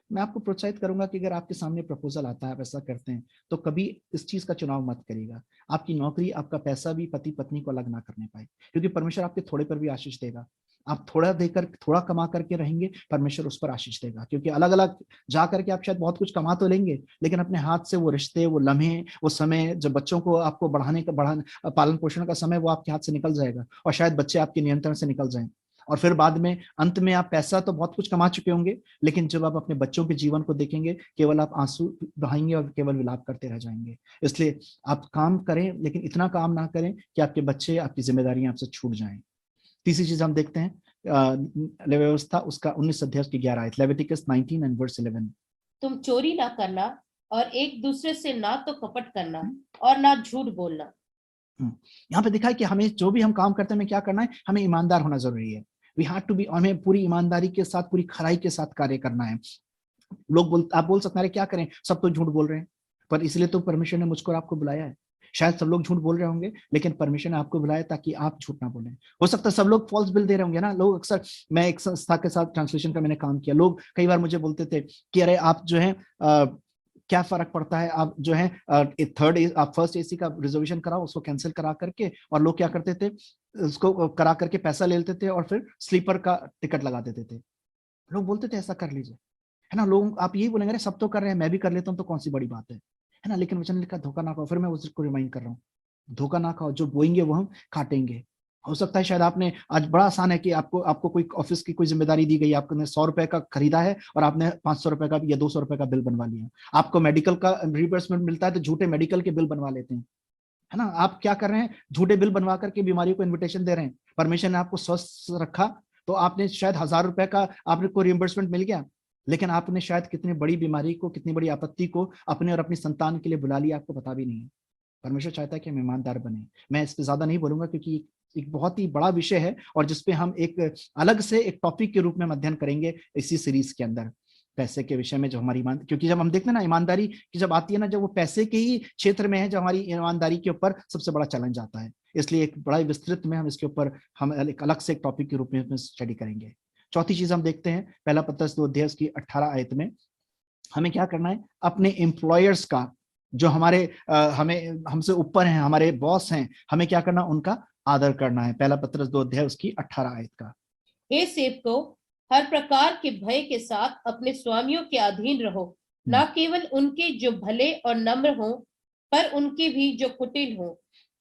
मैं आपको प्रोत्साहित करूंगा कि अगर आपके सामने प्रपोजल आता है, आप ऐसा करते हैं, तो कभी इस चीज का चुनाव मत करिएगा। आपकी नौकरी, आपका पैसा भी पति पत्नी को अलग ना करने पाए, क्योंकि परमेश्वर आपके थोड़े पर भी आशीष देगा। आप थोड़ा देकर, थोड़ा कमा करके रहेंगे, परमेश्वर उस पर आशीष देगा। क्योंकि अलग अलग जा करके आप शायद बहुत कुछ कमा तो लेंगे, लेकिन अपने हाथ से वो रिश्ते, वो लम्हे, वो समय, जब बच्चों को आपको पालन पोषण का समय, वो आपके हाथ से निकल जाएगा, और शायद बच्चे आपके नियंत्रण से निकल जाएं। और फिर बाद में अंत में आप पैसा तो बहुत कुछ कमा चुके होंगे, लेकिन जब आप अपने बच्चों के जीवन को देखेंगे, केवल आप आंसू बहाएंगे और केवल विलाप करते रह जाएंगे। इसलिए आप काम करें, लेकिन इतना काम ना करें कि आपके बच्चे, आपकी जिम्मेदारियां आपसे छूट जाएं। तीसरी चीज हम देखते हैं व्यवस्था, उसका 19 अध्याय की 11 आयत, लेविटिकस 19 and verse 11। तुम चोरी ना करना, और एक दूसरे से ना तो कपट करना और ना झूठ बोलना। यहाँ पे दिखा है कि हमें जो भी हम काम करते हैं, हमें क्या करना है, हमें ईमानदार होना जरूरी है। वी हैव टू बी, हमें पूरी ईमानदारी के साथ, पूरी खराई के साथ कार्य करना है। आप बोल सकते हैं क्या करें, सब तो झूठ बोल रहे हैं, पर इसलिए तो परमेश्वर ने मुझको और आपको बुलाया है। शायद सब लोग झूठ बोल रहे होंगे, लेकिन परमेश्वर ने आपको बुलाया ताकि आप झूठ ना बोलें। हो सकता है सब लोग फॉल्स बिल दे रहे होंगे ना। लोग अक्सर, मैं एक संस्था के साथ ट्रांसलेशन का मैंने काम किया, लोग कई बार मुझे बोलते थे कि अरे आप जो है क्या फर्क पड़ता है, आप जो है आप फर्स्ट एसी का रिजर्वेशन कराओ, उसको कैंसिल करा करके, और लोग क्या करते थे, उसको करा करके पैसा ले लेते थे और फिर स्लीपर का टिकट लगा देते थे। लोग बोलते थे ऐसा कर लीजिए, है ना। लोग आप यही बोलेंगे, अरे सब तो कर रहे हैं, मैं भी कर लेता हूँ, तो कौन सी बड़ी बात है ना। लेकिन वचन लिखा, धोखा ना खाओ। फिर मैं उसको रिमाइंड कर रहा हूँ, धोखा ना खाओ, जो बोएंगे वो हम काटेंगे। हो सकता है शायद आपने आज, बड़ा आसान है कि आपको आपको कोई ऑफिस की कोई जिम्मेदारी दी गई, आपने 100 रुपए का खरीदा है और आपने 500 रुपए का या 200 रुपए का बिल बनवा लिया। आपको मेडिकल का रिइंबर्समेंट मिलता है तो झूठे मेडिकल के बिल बनवा लेते हैं, है ना। आप क्या कर रहे हैं, झूठे बिल बनवा करके बीमारियों को इन्विटेशन दे रहे हैं। परमेश्वर ने आपको स्वस्थ रखा तो आपने शायद 1000 रुपए का आपको रिइंबर्समेंट मिल गया, लेकिन आपने शायद कितनी बड़ी बीमारी को, कितनी बड़ी आपत्ति को अपने और अपनी संतान के लिए बुला लिया, आपको पता भी नहीं है। परमेश्वर चाहता है कि हम ईमानदार बने। मैं इस पे ज्यादा नहीं बोलूंगा क्योंकि एक बहुत ही बड़ा विषय है और जिसपे हम एक अलग से एक टॉपिक के रूप में अध्ययन करेंगे इसी सीरीज के अंदर, पैसे के विषय में। जो हमारी ईमान, क्योंकि जब हम देखते हैं ना ईमानदारी की जब आती है ना, जब वो पैसे के ही क्षेत्र में है, जब हमारी ईमानदारी के ऊपर सबसे बड़ा चैलेंज आता है। इसलिए एक बड़ा विस्तृत में हम इसके ऊपर हम एक अलग से एक टॉपिक के रूप में स्टडी करेंगे। चौथी चीज हम देखते हैं, पहला पत्रस 2 अध्याय की 18 आयत में हमें क्या करना है, अपने एम्प्लॉयर्स का, जो हमारे हमें हमसे ऊपर हैं, हमारे बॉस हैं, हमें क्या करना, उनका आदर करना है। पहला पत्रस 2 अध्याय उसकी 18 आयत का। हे सेवकों, हर प्रकार के भय के साथ अपने स्वामियों के अधीन रहो, न केवल उनके जो भले और नम्र हों, पर उनके भी जो कुटिल हों।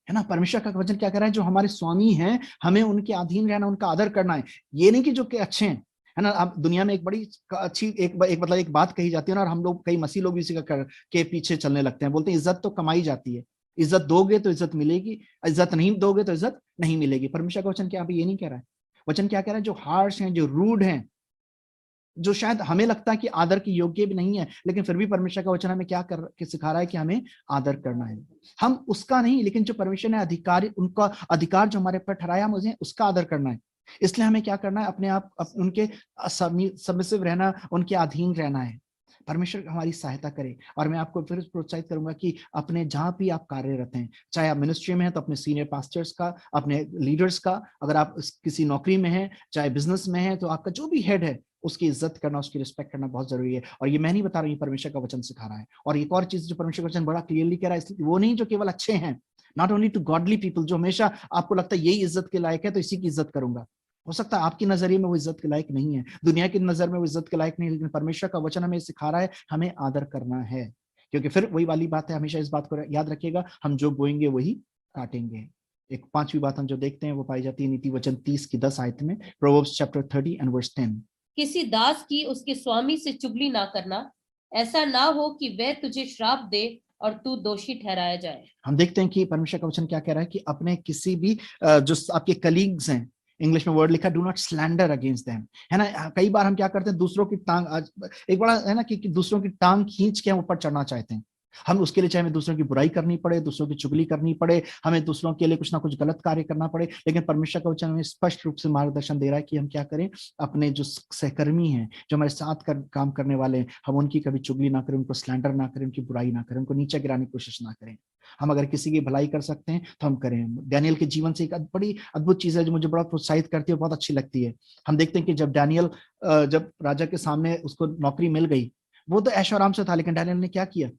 है ना, परमेश्वर का वचन क्या कह रहा है, जो हमारे स्वामी हैं हमें उनके अधीन रहना, उनका आदर करना है। ये नहीं कि जो के अच्छे हैं, है ना। अब दुनिया में एक बड़ी अच्छी एक मतलब एक बात कही जाती है ना, और हम लोग कई मसीह लोग इसी का के पीछे चलने लगते हैं। बोलते हैं इज्जत तो कमाई जाती है, इज्जत दोगे तो इज्जत मिलेगी, इज्जत नहीं दोगे तो इज्जत नहीं मिलेगी। परमेश्वर का वचन क्या अभी ये नहीं कह रहा है। वचन क्या कह रहा है, जो हार्श हैं, जो रूड हैं, जो शायद हमें लगता है कि आदर के योग्य भी नहीं है, लेकिन फिर भी परमेश्वर का वचन हमें क्या कर सिखा रहा है कि हमें आदर करना है। हम उसका नहीं, लेकिन जो परमेश्वर ने अधिकारी, उनका अधिकार जो हमारे पर ठहराया, मुझे उसका आदर करना है। इसलिए हमें क्या करना है, अपने आप उनके सबमिसिव रहना, उनके अधीन रहना है। परमेश्वर हमारी सहायता करे। और मैं आपको फिर प्रोत्साहित करूंगा कि अपने जहां भी आप कार्यरत हैं, चाहे आप मिनिस्ट्री में हैं तो अपने सीनियर पास्टर्स का, अपने लीडर्स का, अगर आप किसी नौकरी में हैं, चाहे बिजनेस में हैं, तो आपका जो भी हेड है उसकी इज्जत करना, उसकी रिस्पेक्ट करना बहुत जरूरी है। और ये मैं नहीं बता रहा हूँ, ये परमेश्वर का वचन सिखा रहा है। और एक और चीज जो परमेश्वर का वचन बड़ा क्लियरली कह रहा है, वो नहीं जो केवल अच्छे हैं, not only to godly people, जो हमेशा आपको लगता है यही इज्जत के लायक है तो इसी की इज्जत करूंगा। हो सकता है आपकी नजरिए में वो इज्जत के लायक नहीं है, दुनिया की नजर में वो इज्जत के लायक नहीं, लेकिन परमेश्वर का वचन हमें सिखा रहा है हमें आदर करना है। क्योंकि फिर वही वाली बात है, हमेशा इस बात को याद रखिएगा, हम जो बोएंगे वही काटेंगे। एक पांचवी बात हम जो देखते हैं वो पाई जाती है नीति वचन 30 की 10 आयत में, प्रोवर्ब्स चैप्टर 30 एंड वर्स 10। किसी दास की उसके स्वामी से चुगली ना करना, ऐसा ना हो कि वह तुझे श्राप दे और तू दोषी ठहराया जाए। हम देखते हैं कि परमेश्वर का वचन क्या कह रहा है कि अपने किसी भी जो आपके कलीग्स हैं, इंग्लिश में वर्ड लिखा do not slander against them, है ना। कई बार हम क्या करते हैं, दूसरों की टांग, एक बड़ा है ना कि दूसरों की टांग खींच के हम ऊपर चढ़ना चाहते हैं। हम उसके लिए चाहे हमें दूसरों की बुराई करनी पड़े, दूसरों की चुगली करनी पड़े, हमें दूसरों के लिए कुछ ना कुछ गलत कार्य करना पड़े, लेकिन परमेश्वर का वचन हमें स्पष्ट रूप से मार्गदर्शन दे रहा है कि हम क्या करें, अपने जो सहकर्मी हैं, जो हमारे साथ काम करने वाले हैं, हम उनकी कभी चुगली ना करें, उनको स्लैंडर ना करें, उनकी बुराई ना करें, उनको नीचे गिराने की कोशिश ना करें। हम अगर किसी की भलाई कर सकते हैं तो हम करें। डैनियल के जीवन से एक बड़ी अद्भुत चीज है जो मुझे बड़ा प्रोत्साहित करती है, बहुत अच्छी लगती है। हम देखते हैं कि जब डैनियल जब राजा के सामने उसको नौकरी मिल गई, वो तो ऐश आराम से था, लेकिन डैनियल ने क्या किया,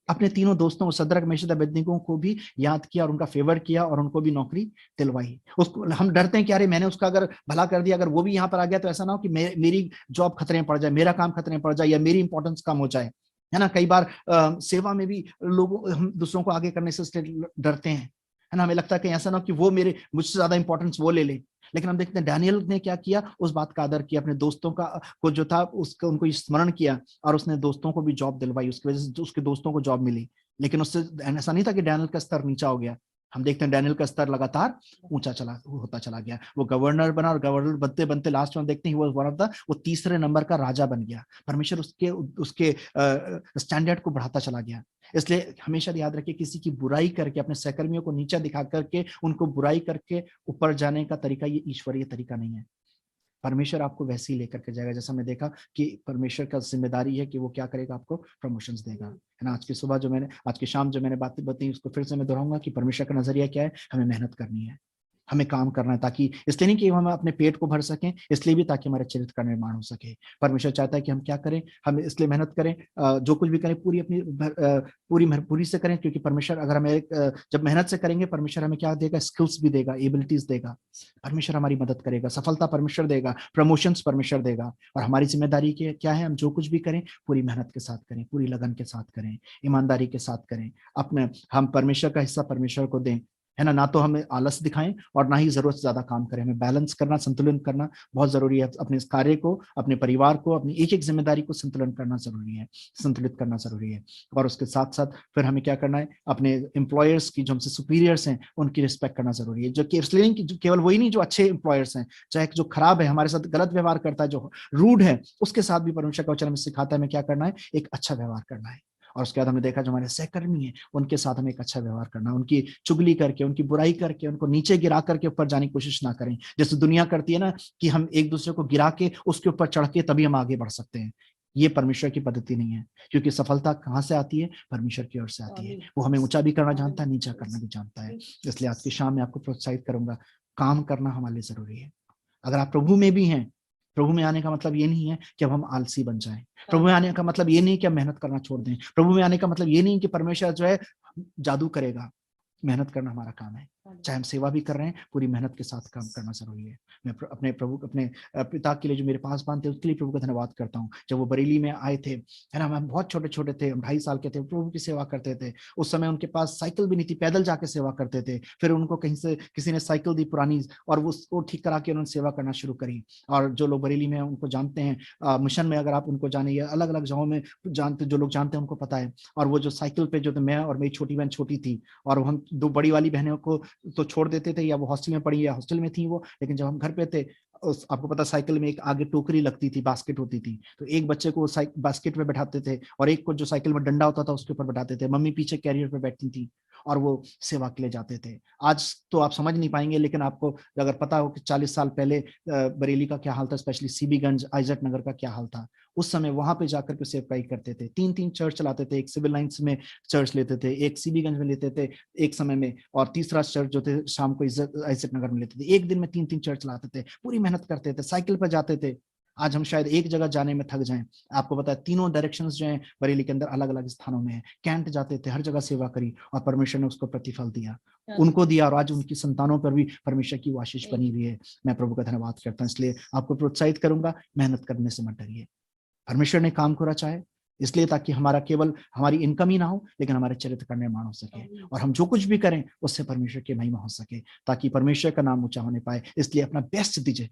अपने तीनों दोस्तों सदरक मेशक अबेदनीगो को भी याद किया और उनका फेवर किया और उनको भी नौकरी दिलवाई। उसको हम डरते हैं कि अरे मैंने उसका अगर भला कर दिया, अगर वो भी यहाँ पर आ गया तो ऐसा ना हो कि मेरी जॉब खतरे में पड़ जाए, मेरा काम खतरे में पड़ जाए, या मेरी इंपॉर्टेंस कम हो जाए, है ना। कई बार सेवा में भी लोगों, हम दूसरों को आगे करने से डरते हैं, है ना। हमें लगता है कि ऐसा ना हो कि वो मुझसे ज्यादा इंपॉर्टेंस वो ले ले। लेकिन हम देखते हैं डैनियल ने क्या किया, उस बात का आदर किया, अपने दोस्तों को जो था उसका उनको स्मरण किया और उसने दोस्तों को भी जॉब दिलवाई, उसकी वजह से उसके दोस्तों को जॉब मिली। लेकिन उससे ऐसा नहीं था कि डैनियल का स्तर नीचा हो गया। हम देखते हैं डैनियल का स्तर लगातार ऊंचा होता चला गया। वो गवर्नर बना और गवर्नर बनते बनते लास्ट में देखते हैं वो तीसरे नंबर का राजा बन गया। परमेश्वर उसके स्टैंडर्ड को बढ़ाता चला गया। इसलिए हमेशा याद रखिए, किसी की बुराई करके, अपने सहकर्मियों को नीचा दिखा करके, उनको बुराई करके ऊपर जाने का तरीका ये ईश्वरीय तरीका नहीं है। परमेश्वर आपको वैसे ही लेकर के जाएगा, जैसा मैं देखा कि परमेश्वर का जिम्मेदारी है कि वो क्या करेगा, आपको प्रमोशंस देगा, है ना। आज की शाम जो मैंने बातें बताई उसको फिर से मैं दोहराऊंगा कि परमेश्वर का नजरिया क्या है, हमें मेहनत करनी है, हमें काम करना है, ताकि इसलिए नहीं कि हम अपने पेट को भर सकें, इसलिए भी ताकि हमारे चरित्र का निर्माण हो सके। परमेश्वर चाहता है कि हम क्या करें, हम इसलिए मेहनत करें, जो कुछ भी करें पूरी अपनी पूरी से करें, क्योंकि परमेश्वर अगर हमें जब मेहनत से करेंगे, परमेश्वर हमें क्या देगा, स्किल्स भी देगा, एबिलिटीज देगा, परमेश्वर हमारी मदद करेगा, सफलता परमेश्वर देगा, प्रमोशंस परमेश्वर देगा। और हमारी जिम्मेदारी क्या है, हम जो कुछ भी करें पूरी मेहनत के साथ करें, पूरी लगन के साथ करें, ईमानदारी के साथ करें, अपने हम परमेश्वर का हिस्सा परमेश्वर को दें, है ना तो हमें आलस दिखाएं और ना ही जरूरत से ज्यादा काम करें। हमें बैलेंस करना, संतुलन करना बहुत जरूरी है। अपने इस कार्य को, अपने परिवार को, अपनी एक एक जिम्मेदारी को संतुलन करना जरूरी है, संतुलित करना जरूरी है। और उसके साथ साथ फिर हमें क्या करना है, अपने एम्प्लॉयर्स की, जो हमसे सुपीरियर्स हैं, उनकी रिस्पेक्ट करना जरूरी है। जो केवल वही नहीं जो अच्छे एम्प्लॉयर्स हैं, चाहे जो खराब है, हमारे साथ गलत व्यवहार करता है, जो रूड है, उसके साथ भी परमेश्वर का वचन हमें सिखाता है हमें क्या करना है, एक अच्छा व्यवहार करना है। और उसके बाद हमने देखा जो हमारे सहकर्मी हैं, उनके साथ हमें एक अच्छा व्यवहार करना, उनकी चुगली करके, उनकी बुराई करके, उनको नीचे गिरा करके ऊपर जाने की कोशिश ना करें, जैसे दुनिया करती है ना, कि हम एक दूसरे को गिरा के उसके ऊपर चढ़ के तभी हम आगे बढ़ सकते हैं। ये परमेश्वर की पद्धति नहीं है, क्योंकि सफलता कहाँ से आती है, परमेश्वर की ओर से आती है। वो हमें ऊंचा भी करना जानता है, नीचा करना भी जानता है। इसलिए आज की शाम में आपको प्रोत्साहित करूंगा, काम करना हमारे लिए जरूरी है। अगर आप प्रभु में भी हैं, प्रभु में आने का मतलब ये नहीं है कि अब हम आलसी बन जाएं। प्रभु में आने का मतलब ये नहीं कि हम मेहनत करना छोड़ दें। प्रभु में आने का मतलब ये नहीं कि परमेश्वर जो है जादू करेगा। मेहनत करना हमारा काम है, चाहे हम सेवा भी कर रहे हैं, पूरी मेहनत के साथ काम करना जरूरी है। मैं अपने प्रभु, अपने पिता के लिए जो मेरे पास बांधते, उसके लिए प्रभु का धन्यवाद करता हूँ। जब वो बरेली में आए थे, है ना, हम बहुत छोटे छोटे थे, हम 2.5 साल के थे, प्रभु की सेवा करते थे। उस समय उनके पास साइकिल भी नहीं थी, पैदल जाके सेवा करते थे। फिर उनको कहीं से किसी ने साइकिल दी पुरानी, और वो उसको ठीक करा के उन्होंने सेवा करना शुरू करी। और जो लोग बरेली में उनको जानते हैं, मिशन में अगर आप उनको जाने, या अलग अलग जगहों में जानते, जो लोग जानते हैं उनको पता है। और वो जो साइकिल पे, जो मैं और मेरी छोटी बहन छोटी थी, और हम 2 बड़ी वाली बहनों को तो छोड़ देते थे, या वो हॉस्टल में पढ़ी या हॉस्टल में थी वो, लेकिन जब हम घर पे थे, आपको पता साइकिल में एक आगे टोकरी लगती थी, बास्केट होती थी, तो एक बच्चे को बास्केट में बैठाते थे, और एक को जो साइकिल में डंडा होता था उसके ऊपर बैठाते थे। मम्मी पीछे कैरियर पे बैठती थी, और वो सेवा के लिए जाते थे। आज तो आप समझ नहीं पाएंगे, लेकिन आपको अगर पता हो कि 40 साल पहले बरेली का क्या हाल था, स्पेशली सीबीगंज, आइजक नगर का क्या हाल था, उस समय वहां पे जाकर के सेवकाई करते थे। 3-3 चर्च चलाते थे, एक सिविल लाइन्स में चर्च लेते थे, एक सीबीगंज में लेते थे एक समय में, और तीसरा चर्च जो थे शाम को आइजक नगर में लेते थे। एक दिन में 3-3 चर्च चलाते थे, पूरी मेहनत करते थे, साइकिल पर जाते थे। आज हम शायद एक जगह जाने में थक जाएं। आपको पता है तीनों डायरेक्शंस जो हैं बरेली के अंदर अलग अलग स्थानों में है। कैंट जाते थे, हर जगह सेवा करी, और परमेश्वर ने उसको प्रतिफल दिया, उनको दिया, और आज उनकी संतानों पर भी परमेश्वर की आशीष बनी हुई है। मैं प्रभु का धन्यवाद करता हूँ। इसलिए आपको प्रोत्साहित करूंगा, मेहनत करने से मत डरिए। परमेश्वर ने काम को रचा है इसलिए ताकि हमारा केवल हमारी इनकम ही ना हो, लेकिन हमारे चरित्र का निर्माण हो सके, और हम जो कुछ भी करें उससे परमेश्वर की महिमा हो सके, ताकि परमेश्वर का नाम ऊंचा होने पाए। इसलिए अपना बेस्ट दीजिए,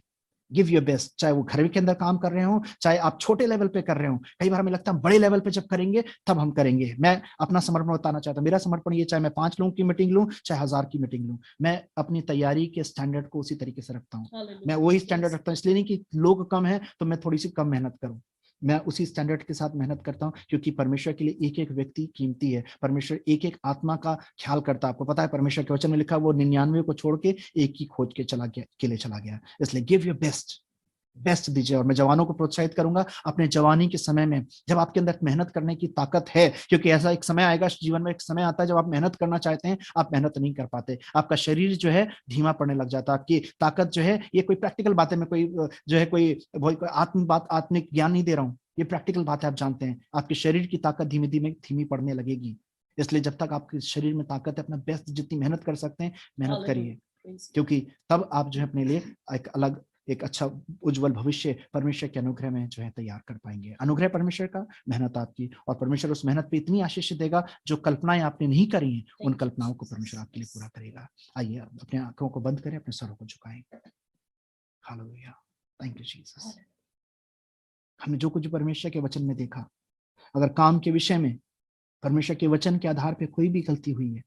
गिव योर बेस्ट। चाहे वो घर के अंदर काम कर रहे हो, चाहे आप छोटे लेवल पे कर रहे हो। कई बार हमें लगता है बड़े लेवल पे जब करेंगे तब हम करेंगे। मैं अपना समर्पण बताना चाहता हूँ। मेरा समर्पण ये, चाहे मैं 5 लोगों की मीटिंग लूं, चाहे 1000 की मीटिंग लूं, मैं अपनी तैयारी के स्टैंडर्ड को उसी तरीके से रखता हूँ। मैं वही स्टैंडर्ड रखता हूँ, इसलिए नहीं कि लोग कम है तो मैं थोड़ी सी कम मेहनत करूं। मैं उसी स्टैंडर्ड के साथ मेहनत करता हूं, क्योंकि परमेश्वर के लिए एक एक व्यक्ति कीमती है। परमेश्वर एक एक आत्मा का ख्याल करता है। आपको पता है परमेश्वर के वचन में लिखा, वो 99 को छोड़ के एक ही खोज के चला गया। इसलिए गिव योर बेस्ट दीजिए। और मैं जवानों को प्रोत्साहित करूंगा, अपने जवानी के समय में जब आपके अंदर मेहनत करने की ताकत है, क्योंकि ऐसा एक समय आएगा जीवन में, एक समय आता है जब आप मेहनत करना चाहते हैं, आप मेहनत नहीं कर पाते, आपका शरीर जो है धीमा पड़ने लग जाता है। आपकी ताकत जो है, ये कोई प्रैक्टिकल बात है, मैं कोई जो है कोई आत्मिक ज्ञान नहीं दे रहा हूँ, ये प्रैक्टिकल बात है। आप जानते हैं आपके शरीर की ताकत धीमे धीमी पड़ने लगेगी। इसलिए जब तक आपके शरीर में ताकत है, अपना बेस्ट जितनी मेहनत कर सकते हैं मेहनत करिए, क्योंकि तब आप जो है अपने लिए एक अच्छा उज्जवल भविष्य परमेश्वर के अनुग्रह में जो है तैयार कर पाएंगे। अनुग्रह परमेश्वर का, मेहनत आपकी, और परमेश्वर उस मेहनत पे इतनी आशीष देगा, जो कल्पनाएं आपने नहीं करी हैं उन कल्पनाओं को परमेश्वर आपके लिए पूरा करेगा। आइए अपने आंखों को बंद करें, अपने सरों को झुकाएं। Hallelujah, thank you Jesus. हमने जो कुछ परमेश्वर के वचन में देखा, अगर काम के विषय में परमेश्वर के वचन के आधार पर कोई भी गलती हुई है,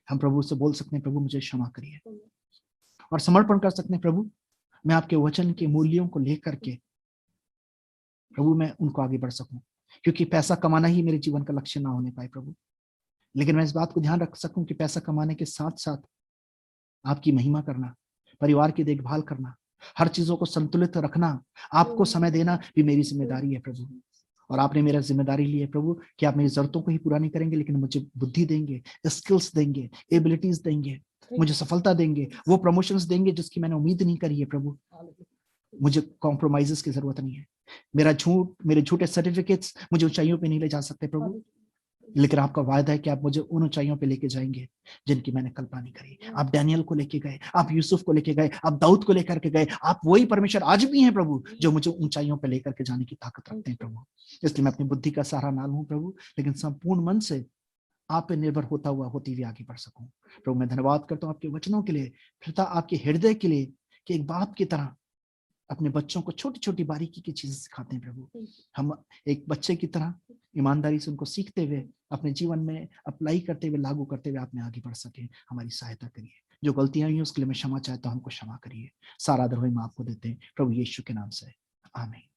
हम प्रभु से बोल सकते हैं, प्रभु मुझे क्षमा करिए, और समर्पण कर सकते हैं, प्रभु मैं आपके वचन के मूल्यों को लेकर के प्रभु मैं उनको आगे बढ़ सकूं, क्योंकि पैसा कमाना ही मेरे जीवन का लक्ष्य ना होने पाए प्रभु, लेकिन मैं इस बात को ध्यान रख सकूं कि पैसा कमाने के साथ साथ आपकी महिमा करना, परिवार की देखभाल करना, हर चीजों को संतुलित रखना, आपको समय देना भी मेरी जिम्मेदारी है प्रभु। और आपने मेरा जिम्मेदारी ली है प्रभु कि आप मेरी जरूरतों को ही पूरा नहीं करेंगे, लेकिन मुझे बुद्धि देंगे, स्किल्स देंगे, एबिलिटीज देंगे, मुझे सफलता देंगे, वो प्रमोशंस देंगे जिसकी मैंने उम्मीद नहीं करी है प्रभु। मुझे कॉम्प्रोमाइजेस की जरूरत नहीं है। मेरे झूठे सर्टिफिकेट्स मुझे ऊंचाइयों पे नहीं ले जा सकते प्रभु, लेकिन आपका वायदा है कि आप मुझे उन ऊंचाइयों पे लेके जाएंगे जिनकी मैंने कल्पना नहीं करी। आप डैनियल को लेके गए, आप यूसुफ को लेके गए, आप दाऊद को लेकर के गए। आप वही परमेश्वर आज भी हैं प्रभु, जो मुझे ऊंचाइयों पे लेकर के जाने की ताकत रखते हैं प्रभु। इसलिए मैं अपनी बुद्धि का सहारा ना लूं प्रभु, लेकिन संपूर्ण मन से आप पे निर्भर होती हुई आगे बढ़ सकूं। प्रभु मैं धन्यवाद करता हूं आपके वचनों के लिए, फिर आपके हृदय के लिए, कि एक बाप की तरह अपने बच्चों को छोटी छोटी बारीकी की चीजें सिखाते हैं प्रभु। हम एक बच्चे की तरह ईमानदारी से उनको सीखते हुए अपने जीवन में अप्लाई करते हुए, लागू करते हुए आपने आगे बढ़ सके। हमारी सहायता करिए। जो गलतियां हुई उसके लिए मैं क्षमा चाहता हूं, हमको क्षमा करिए। सारा आदर हम आपको देते हैं प्रभु यीशु के नाम से, आमीन।